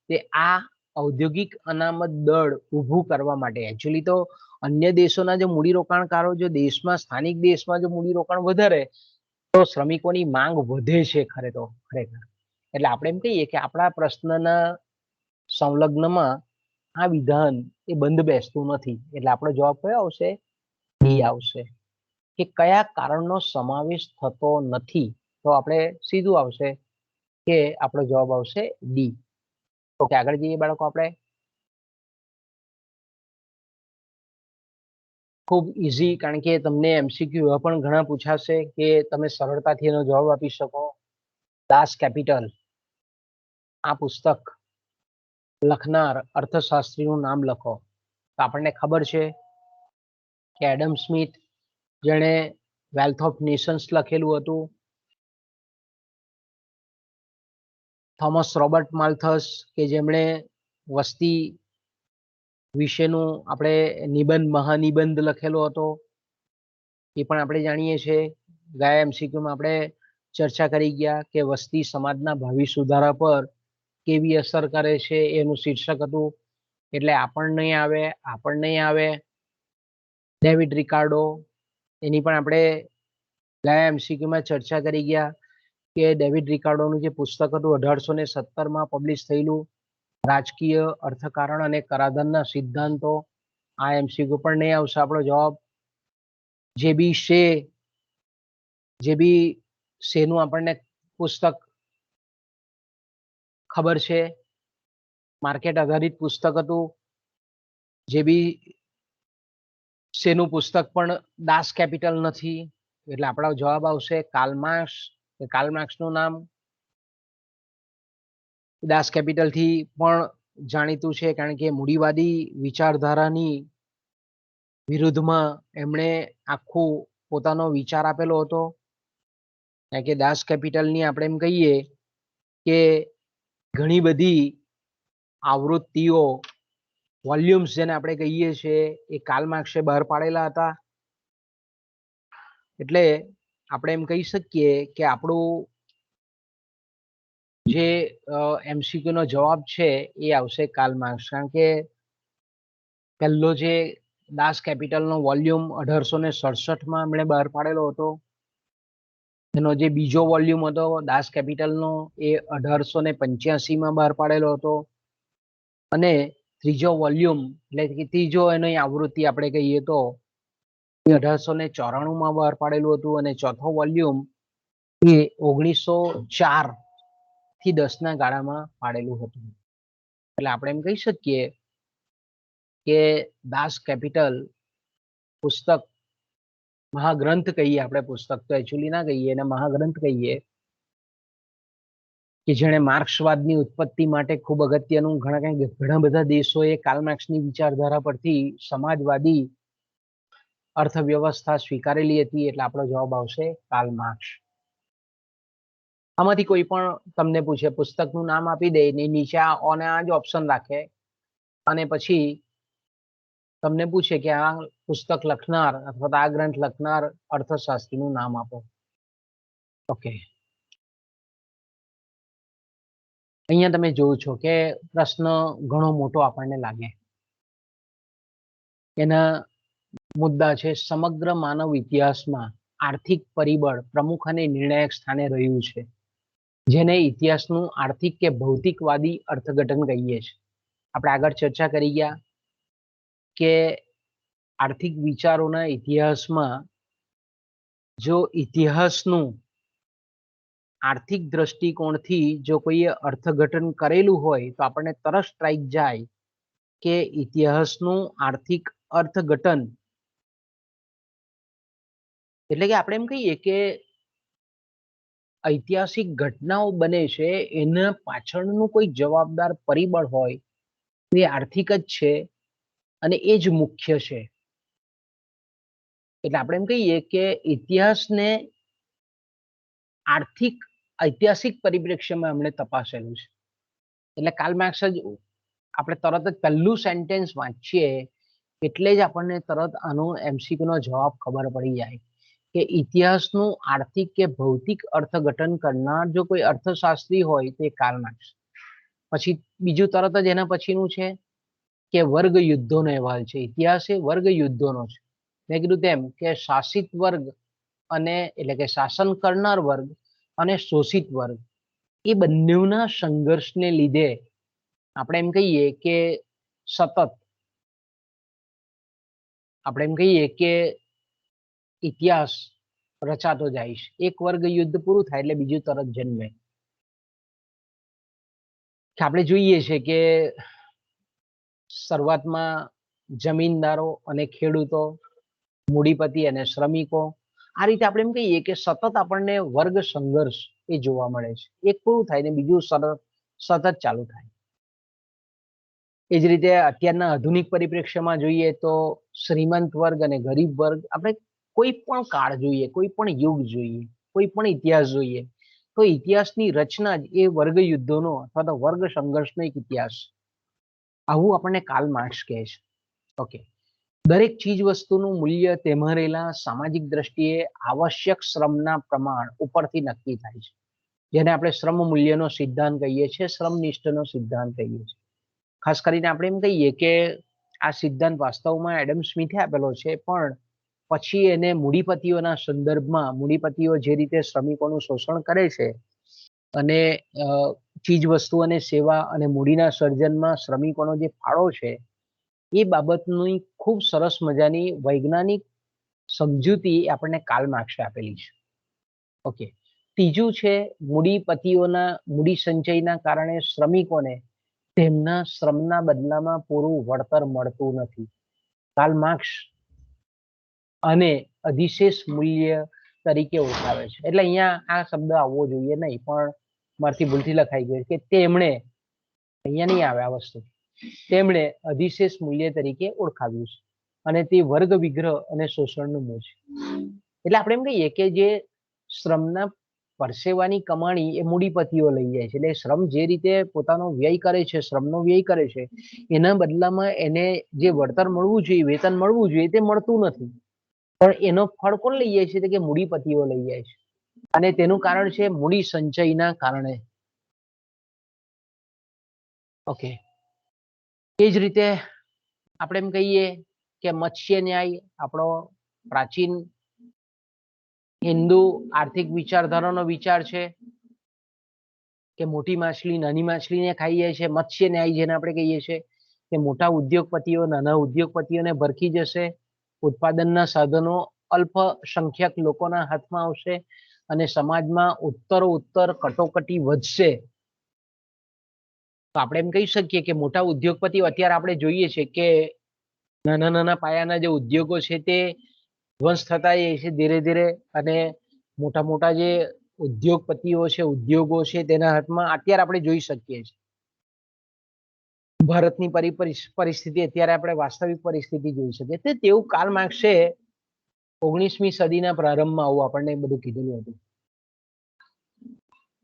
તે આ ઔદ્યોગિક અનામત દળ ઊભું કરવા માટે. એકચ્યુઅલી તો અન્ય દેશોના જે મૂડીરોકાણકારો જો દેશમાં, સ્થાનિક દેશમાં જો મૂડીરોકાણ વધારે તો શ્રમિકોની માંગ વધે છે ખરેખર. એટલે આપણે એમ કહીએ કે આપણા પ્રશ્નના સંલગ્નમાં આ વિધાન એ બંધ બેસતું નથી. એટલે આપણો જવાબ કયો આવશે? ડી આવશે. કે કયા કારણનો સમાવેશ થતો નથી? તો આપણે સીધું આવશે કે આપણો જવાબ આવશે ડી. ઓકે, આગળ જઈએ બાળકો આપણે. ખૂબ ઈઝી, કારણ કે તમને એમસીક્યુ એવા પણ ઘણા પૂછાશે કે તમે સરળતાથી એનો જવાબ આપી શકો. દાસ કેપિટલ આ પુસ્તક લખનાર અર્થશાસ્ત્રીનું નામ લખો. તો આપણને ખબર છે કે એડમ સ્મિથ જેણે વેલ્થ ઓફ નેશન્સ લખેલું હતું, થોમસ રોબર્ટ માલ્થસ કે જેમણે વસ્તી વિશેનું આપણે નિબંધ, મહાનિબંધ લખેલો હતો, એ પણ આપણે જાણીએ છીએ. ગયા એમસીક્યુમાં આપણે ચર્ચા કરી ગયા કે વસ્તી સમાજના ભાવિ સુધારા પર કેવી અસર કરે છે, એનું શીર્ષક હતું. એટલે આપણને આવે ડેવિડ રિકાર્ડો, એની પણ આપણે ગયા એમસીક્યુમાં ચર્ચા કરી ગયા કે ડેવિડ રિકાર્ડોનું જે પુસ્તક હતું 1817માં પબ્લિશ થયેલું, રાજકીય અર્થકારણ અને કરાધાનના સિદ્ધાંતો. આ એમસીક્યુ પણ નહીં આવશે આપણો જવાબ. જે બી શેનું આપણને પુસ્તક ખબર છે, માર્કેટ આધારિત પુસ્તક હતું. જે બી શેનું પુસ્તક પણ દાસ કેપિટલ નથી. એટલે આપણો જવાબ આવશે કાર્લ માર્ક્સ. કાર્લ માર્ક્સનું નામ દાસ કેપિટલ થી પણ જાણીતું છે, કારણ કે મૂડીવાદી વિચારધારાની વિરુદ્ધમાં એમણે આખું પોતાનો વિચાર આપેલો હતો. કારણ કે દાસ કેપિટલની આપણે એમ કહીએ કે ઘણી બધી આવૃત્તિઓ, વોલ્યુમ્સ જેને આપણે કહીએ છીએ, એ કાર્લ માર્ક્સે બહાર પાડેલા હતા. એટલે આપણે એમ કહી શકીએ કે આપણું જે એમસીક્યુ નો જવાબ છે એ આવશે કાર્લ માર્ક્સ. કારણ કે પહેલો જે દાસ કેપિટલનો વોલ્યુમ 1867માં એમણે બહાર પાડેલો હતો. એનો જે બીજો વોલ્યુમ હતો દાસ કેપિટલનો એ 1885માં બહાર પાડેલો હતો. અને ત્રીજો વોલ્યુમ એટલે કે ત્રીજો એની આવૃત્તિ આપણે કહીએ તો 1894માં બહાર પાડેલું હતું. અને ચોથો વોલ્યુમ એ 1904 થી 10ના ગાળામાં પાડેલું હતું. એટલે આપણે એમ કહી શકીએ કે દાસ કેપિટલ પુસ્તક મહાગ્રંથ કહીએ આપણે, પુસ્તક તો એકચ્યુઅલી ના કહીએ, એને મહાગ્રંથ કહીએ, કે જેણે માર્ક્સવાદની ઉત્પત્તિ માટે ખૂબ અગત્યનું ઘણા બધા દેશોએ કાર્લ માર્ક્સની વિચારધારા પરથી સમાજવાદી અર્થવ્યવસ્થા સ્વીકારેલી હતી. એટલે આપણો જવાબ આવશે કાર્લ માર્ક્સ. આમાંથી કોઈ પણ તમને પૂછે, પુસ્તકનું નામ આપી દે ને નીચે આ જ ઓપ્શન રાખે અને પછી તમને પૂછે કે આ પુસ્તક લખનાર અથવા આ ગ્રંથ લખનાર અર્થશાસ્ત્રીનું નામ આપો. ઓકે, અહીંયા તમે જોવો છો કે પ્રશ્ન ઘણો મોટો આપણને લાગે. એના મુદ્દા છે, સમગ્ર માનવ ઇતિહાસમાં આર્થિક પરિબળ પ્રમુખ અને નિર્ણાયક સ્થાને રહ્યું છે, જેને ઇતિહાસનું આર્થિક કે ભૌતિકવાદી અર્થઘટન કહીએ છીએ. આપણે આગળ ચર્ચા કરી ગયા કે આર્થિક વિચારોના ઇતિહાસમાં જો ઇતિહાસનું આર્થિક દ્રષ્ટિકોણથી જો કોઈએ અર્થઘટન કરેલું હોય તો આપણને તરત સ્ટ્રાઇક જાય કે ઇતિહાસનું આર્થિક અર્થઘટન એટલે કે આપણે એમ કહીએ કે ઐતિહાસિક ઘટનાઓ બને છે એના પાછળનું કોઈ જવાબદાર પરિબળ હોય એ આર્થિક જ છે અને એ જ મુખ્ય છે. એટલે આપણે એમ કહીએ કે ઇતિહાસને આર્થિક ઐતિહાસિક પરિપ્રેક્ષ્યમાં એમણે તપાસેલું છે. એટલે કાર્લ માર્ક્સ જ આપણે તરત જ પહેલું સેન્ટેન્સ વાંચીએ એટલે જ આપણને તરત આનો MCQ નો જવાબ ખબર પડી જાય કે ઇતિહાસનું આર્થિક કે ભૌતિક અર્થઘટન કરનાર જો કોઈ અર્થશાસ્ત્રી હોય તે કાર્લ માર્ક્સ. પછી બીજું તરત જ એના પછીનું છે કે વર્ગ યુદ્ધોનો અહેવાલ છે. ઇતિહાસ એ વર્ગ યુદ્ધોનો છે. મેં કીધું તેમ કે શાસિત વર્ગ અને એટલે કે શાસન કરનાર વર્ગ અને શોષિત વર્ગ એ બંનેના સંઘર્ષને લીધે આપણે એમ કહીએ કે સતત આપણે એમ કહીએ કે ઇતિહાસ રચાતો જાય છે. એક વર્ગ યુદ્ધ પૂરું થાય એટલે બીજું તરત જન્મે. આપણે જોઈએ છે કે શરૂઆતમાં જમીનદારો અને ખેડૂતો, મૂડીપતિ અને શ્રમિકો, આ રીતે આપણે એમ કહીએ કે સતત આપણને વર્ગ સંઘર્ષ એ જોવા મળે છે. એક પૂરું થાય ને બીજું સતત ચાલુ થાય. એ જ રીતે અત્યારના આધુનિક પરિપ્રેક્ષ્યમાં જોઈએ તો શ્રીમંત વર્ગ અને ગરીબ વર્ગ, આપણે કોઈ પણ કાળ જોઈએ, કોઈ પણ યુગ જોઈએ, કોઈ પણ ઇતિહાસ જોઈએ તો ઇતિહાસની રચના જ એ વર્ગ યુદ્ધોનો અથવા તો વર્ગ સંઘર્ષનો એક ઇતિહાસ. આવું આપણને કાર્લ માર્ક્સ કહે છે. ઓકે, દરેક ચીજ વસ્તુનું મૂલ્ય તેમાં રહેલા સામાજિક દ્રષ્ટિએ આવશ્યક શ્રમના પ્રમાણ ઉપરથી નક્કી થાય છે, જેને આપણે શ્રમ મૂલ્યનો સિદ્ધાંત કહીએ છીએ, શ્રમનિષ્ઠનો સિદ્ધાંત કહીએ છીએ. ખાસ કરીને આપણે એમ કહીએ કે આ સિદ્ધાંત વાસ્તવમાં એડમ સ્મિથે આપેલો છે, પણ પછી એને મૂડીપતિઓના સંદર્ભમાં, મૂડીપતિઓ જે રીતે શ્રમિકોનું શોષણ કરે છે અને ચીજ વસ્તુ અને સેવા અને મૂડીના સર્જનમાં શ્રમિકોનો જે ફાળો છે એ બાબતની ખૂબ સરસ મજાની વૈજ્ઞાનિક સમજૂતી આપણને કાર્લ માર્ક્સે આપેલી છે. ઓકે, ત્રીજું છે મૂડીપતિઓના મૂડી સંચયના કારણે શ્રમિકોને તેમના શ્રમના બદલામાં પૂરું વળતર મળતું નથી. કાર્લ માર્ક્સ અને અધિશેષ મૂલ્ય તરીકે ઓળખાવે છે. એટલે અહીંયા આ શબ્દ આવવો જોઈએ નહીં, પણ મારથી ભૂલથી લખાઈ ગયું કે તેમણે, અહીંયા નહીં આવે આ વસ્તુ, તેમણે અધિશેષ મૂલ્ય તરીકે ઓળખાવ્યું છે અને તે વર્ગ વિગ્રહ અને શોષણનું મૂળ છે. એટલે આપણે એમ કહીએ કે જે શ્રમના પરસેવાની કમાણી એ મૂડીપતિઓ લઈ જાય છે. એટલે શ્રમ જે રીતે પોતાનો વ્યય કરે છે, શ્રમનો વ્યય કરે છે, એના બદલામાં એને જે વળતર મળવું જોઈએ, વેતન મળવું જોઈએ, તે મળતું નથી. પણ એનો ફળ કોણ લઈ જાય છે કે મૂડીપતિઓ લઈ જાય છે. અને તેનું કારણ છે મૂડી સંચયના કારણે. ઓકે, એ જ રીતે આપણે એમ કહીએ કે મત્સ્ય ન્યાય આપણો પ્રાચીન હિન્દુ આર્થિક વિચારધારાનો વિચાર છે કે મોટી માછલી નાની માછલીને ખાઈ જાય છે. મત્સ્ય ન્યાય જેને આપણે કહીએ છીએ કે મોટા ઉદ્યોગપતિઓ નાના ઉદ્યોગપતિઓને ભરખી જશે, ઉત્પાદનના સાધનો અલ્પ સંખ્યક લોકોના હાથમાં આવશે અને સમાજમાં ઉત્તરોત્તર કટોકટી વધશે. તો આપણે એમ કહી શકીએ કે મોટા ઉદ્યોગપતિઓ, અત્યારે આપણે જોઈએ છે કે નાના નાના પાયાના જે ઉદ્યોગો છે તે ધ્વંસ થતા જાય છે ધીરે ધીરે, અને મોટા મોટા જે ઉદ્યોગપતિઓ છે, ઉદ્યોગો છે, તેના હાથમાં અત્યારે આપણે જોઈ શકીએ છીએ. ભારતની પરિસ્થિતિ અત્યારે આપણે વાસ્તવિક પરિસ્થિતિ જોઈ શકીએ છીએ. તેવું કાર્લ માર્ક્સે 19મી સદીના પ્રારંભમાં આવું આપણને બધું કીધેલું હતું.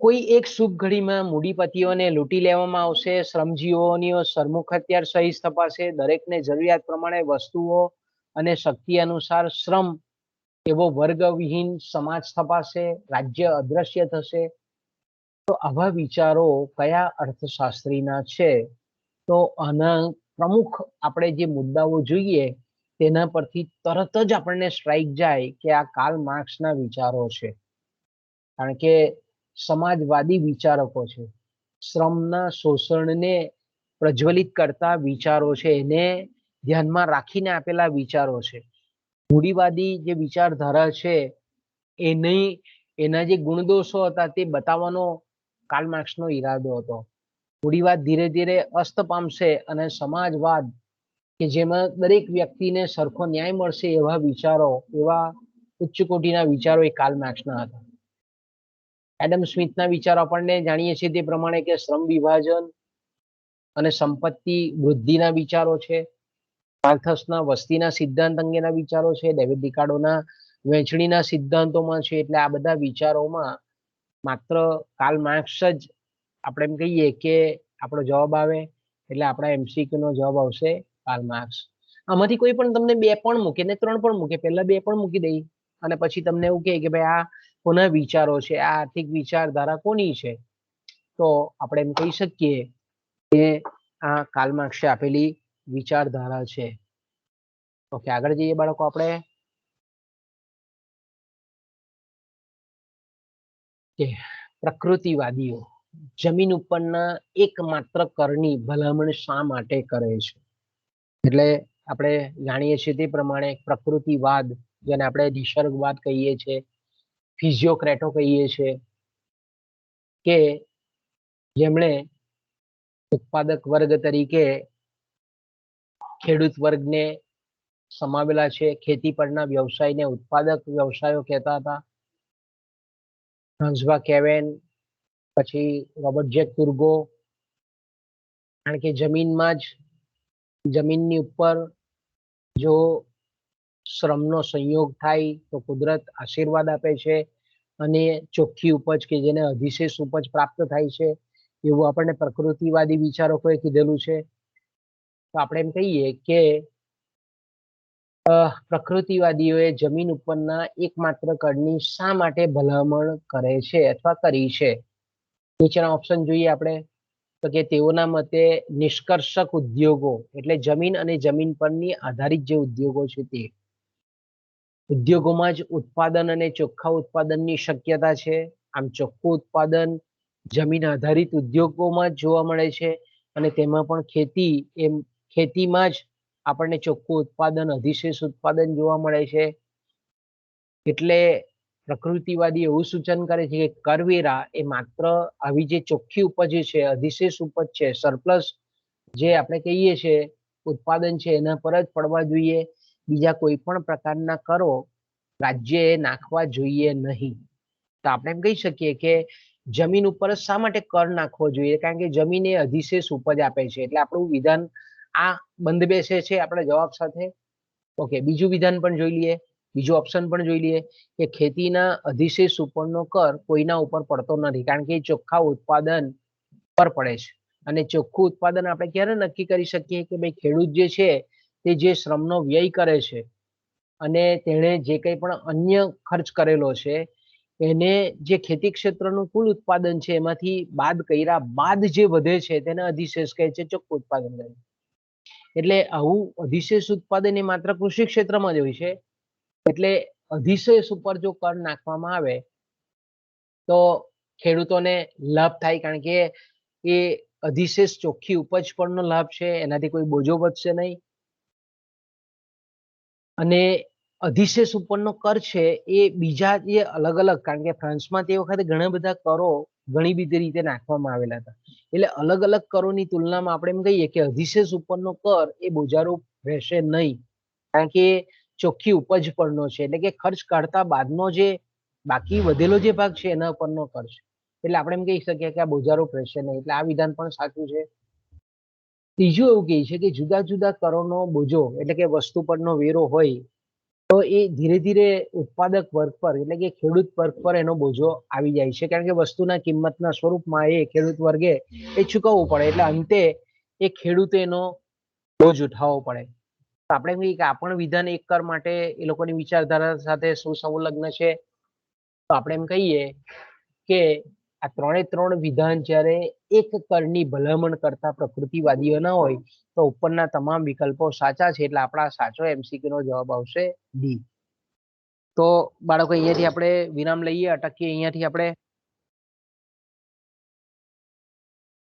કોઈ એક શુભ ઘડીમાં મૂડીપતિઓને લૂંટી લેવામાં આવશે, શ્રમજીવીઓની સરમુખ હત્યાર સહી તપાસે, દરેકને જરૂરિયાત પ્રમાણે વસ્તુઓ અને શક્તિ અનુસાર શ્રમ એવો વર્ગવિહીન સમાજ સ્થપાશે, રાજ્ય અદ્રશ્ય થશે. તો આવા વિચારો કયા અર્થશાસ્ત્રીના છે? તો આના પ્રમુખ આપણે જે મુદ્દાઓ જોઈએ તેના પરથી તરત જ આપણને સ્ટ્રાઇક જાય કે આ કાર્લ માર્ક્સના વિચારો છે. કારણ કે સમાજવાદી વિચારકો છે, શ્રમના શોષણને પ્રજ્વલિત કરતા વિચારો છે, એને ધ્યાનમાં રાખીને આપેલા વિચારો છે. મૂડીવાદી જે વિચારધારા છે એના જે ગુણદોષો હતા તે બતાવવાનો કાર્લ માર્ક્સનો ઈરાદો હતો. મૂડીવાદ ધીરે ધીરે અસ્ત પામશે અને સમાજવાદ કે જેમાં દરેક વ્યક્તિને સરખો ન્યાય મળશે એવા વિચારો, એવા ઉચ્ચ કોટીના વિચારો એ કાર્લ માર્ક્સના હતા. એડમ સ્મિથના વિચારો આપણને જાણીએ છીએ તે પ્રમાણે કે શ્રમ વિભાજન અને સંપત્તિ વૃદ્ધિના વિચારો છે. માલ્થસના વસ્તીના સિદ્ધાંત અંગેના વિચારો છે. ડેવિડ રિકાર્ડોના વહેંચણીના સિદ્ધાંતોમાં છે. એટલે આ બધા વિચારોમાં માત્ર કાર્લ માર્ક્સ જ આપણે એમ કહીએ કે આપણો જવાબ આવે એટલે આપણા MCQ નો જવાબ આવશે કાર્લ માર્ક્સ. આમાંથી કોઈ પણ તમને 2 પણ મૂકે ને 3 પણ મૂકે, પહેલા 2 પણ મૂકી દઈ અને પછી તમને એવું કહે કે ભાઈ આ કોના વિચારો છે, આ આર્થિક વિચારધારા કોની છે? તો આપણે એમ કહી શકીએ કે આ કાર્લ માર્ક્સે આપેલી વિચારધારા છે. ઓકે, આગળ જઈએ બાળકો આપણે. પ્રકૃતિવાદીઓ જમીન ઉપરના એકમાત્ર કરની ભલામણ શા માટે કરે છે? એટલે આપણે જાણીએ છીએ તે પ્રમાણે પ્રકૃતિવાદ, જેને આપણે નિસર્ગવાદ કહીએ છીએ, ફિઝિયોક્રેટો કહીએ છીએ, કે જેમણે ઉત્પાદક વર્ગ તરીકે ખેડૂત વર્ગને સમાવેલા છે. ખેતી પરના વ્યવસાયને ઉત્પાદક વ્યવસાયો કહેતા હતા. ફ્રાન્સવા કેવેન, પછી રોબર્ટ જેક ટુર્ગો. કારણ કે જમીનની ઉપર જો શ્રમનો સંયોગ થાય તો કુદરત આશીર્વાદ આપે છે અને ચોખ્ખી ઉપજ કે જેને અધિશેષ ઉપજ પ્રાપ્ત થાય છે, એવું આપણને પ્રકૃતિવાદી વિચારકોએ કીધેલું છે. તો આપણે એમ કહીએ કે પ્રકૃતિવાદીઓએ જમીન ઉપરના એકમાત્ર કરની શા માટે ભલામણ કરે છે અથવા કરી છે? નીચેના ઓપ્શન જોઈએ આપણે. તો કે તેઓના મતે નિષ્કર્ષક ઉદ્યોગો એટલે જમીન અને જમીન પરની આધારિત જે ઉદ્યોગો છે તે ઉદ્યોગોમાં જ ઉત્પાદન અને ચોખ્ખા ઉત્પાદનની શક્યતા છે. આમ ચોખ્ખું ઉત્પાદન જમીન આધારિત ઉદ્યોગોમાં જ જોવા મળે છે અને તેમાં પણ ખેતીમાં જ આપણને ચોખ્ખું ઉત્પાદન, અધિશેષ ઉત્પાદન જોવા મળે છે. એટલે પ્રકૃતિવાદી એવું સૂચન કરે છે કે કરવેરા એ માત્ર આવી જે ચોખ્ખી ઉપજ છે, અધિશેષ ઉપજ છે, સરપ્લસ જે આપણે કહીએ છીએ ઉત્પાદન છે, એના પર જ પડવા જોઈએ. બીજા કોઈ પણ પ્રકારના કરો રાજ્યએ નાખવા જોઈએ નહીં. તો આપણે એમ કહી શકીએ કે જમીન ઉપર શા માટે કર નાખવો જોઈએ? કારણ કે જમીન એ અધિશેષ ઉપજ આપે છે. એટલે આપણું વિધાન આ બંધ બેસે છે આપણા જવાબ સાથે. ઓકે, બીજું વિધાન પણ જોઈ લઈએ, બીજું ઓપ્શન પણ જોઈ લઈએ કે ખેતીના અધિશેષ ઉપરનો કર કોઈના ઉપર પડતો નથી, કારણ કે ચોખ્ખા ઉત્પાદન પર પડે છે. અને ચોખ્ખું ઉત્પાદન આપણે ક્યારે નક્કી કરી શકીએ કે ભાઈ ખેડૂત જે છે તે જે શ્રમનો વ્યય કરે છે અને તેણે જે કંઈ પણ અન્ય ખર્ચ કરેલો છે એને જે ખેતી ક્ષેત્રનું કુલ ઉત્પાદન છે એમાંથી બાદ કર્યા બાદ જે વધે છે તેને અધિશેષ કહે છે, ચોખ્ખું ઉત્પાદન કહે છે. એટલે આવું અધિશેષ ઉત્પાદન એ માત્ર કૃષિ ક્ષેત્રમાં જ હોય છે. એટલે અધિશેષ ઉપર જો કર નાખવામાં આવે તો ખેડૂતોને લાભ થાય, કારણ કે એ અધિશેષ ચોખ્ખી ઉપજ પરનો લાભ છે, એનાથી કોઈ બોજો વધશે નહીં. અને અધિશેષ ઉપરનો કર છે એ બીજા જે અલગ અલગ, કારણ કે ફ્રાન્સમાં તે વખતે ઘણા બધા કરો ઘણી બધી રીતે નાખવામાં આવેલા હતા. એટલે અલગ અલગ કરોની તુલનામાં આપણે એમ કહીએ કે અધિશેષ ઉપરનો કર એ બોજારૂપ રહેશે નહીં, કારણ કે ચોખ્ખી ઉપજ પરનો છે, એટલે કે ખર્ચ કાઢતા બાદનો જે બાકી વધેલો જે ભાગ છે એના પરનો ખર્ચ. એટલે આપણે એમ કહી શકીએ કે આ બોજારૂપ રહેશે નહીં. એટલે આ વિધાન પણ સાચું છે. ત્રીજું એવું કહે છે કે જુદા જુદા કરોનો બોજો એટલે કે વસ્તુ પરનો વેરો હોય તો એ ધીરે ધીરે ઉત્પાદક વર્ગ પર એટલે કે ખેડૂત વર્ગ પર એનો બોજો આવી જાય છે, કારણ કે વસ્તુના કિંમતના સ્વરૂપમાં એ ખેડૂત વર્ગે એ ચૂકવવું પડે, એટલે અંતે એ ખેડૂતે એનો બોજ ઉઠાવવો પડે. તો આપણે એમ કહીએ કે આ પણ વિધાન એક કર માટે એ લોકોની વિચારધારા સાથે સુસંલગ્ન છે. તો આપણે એમ કહીએ કે આ ત્રણ વિધાન જ્યારે એક કરની ભલામણ કરતા પ્રકૃતિવાદીઓના હોય તો ઉપરના તમામ વિકલ્પો સાચા છે, એટલે આપણા સાચો એમસીક્યુ નો જવાબ આવશે ડી. તો બાળકો અહીંયાથી આપણે વિરામ લઈએ, અટકીએ અહીંયાથી આપણે.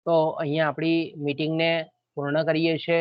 તો અહીંયા આપણી મીટિંગને પૂર્ણ કરીએ છીએ.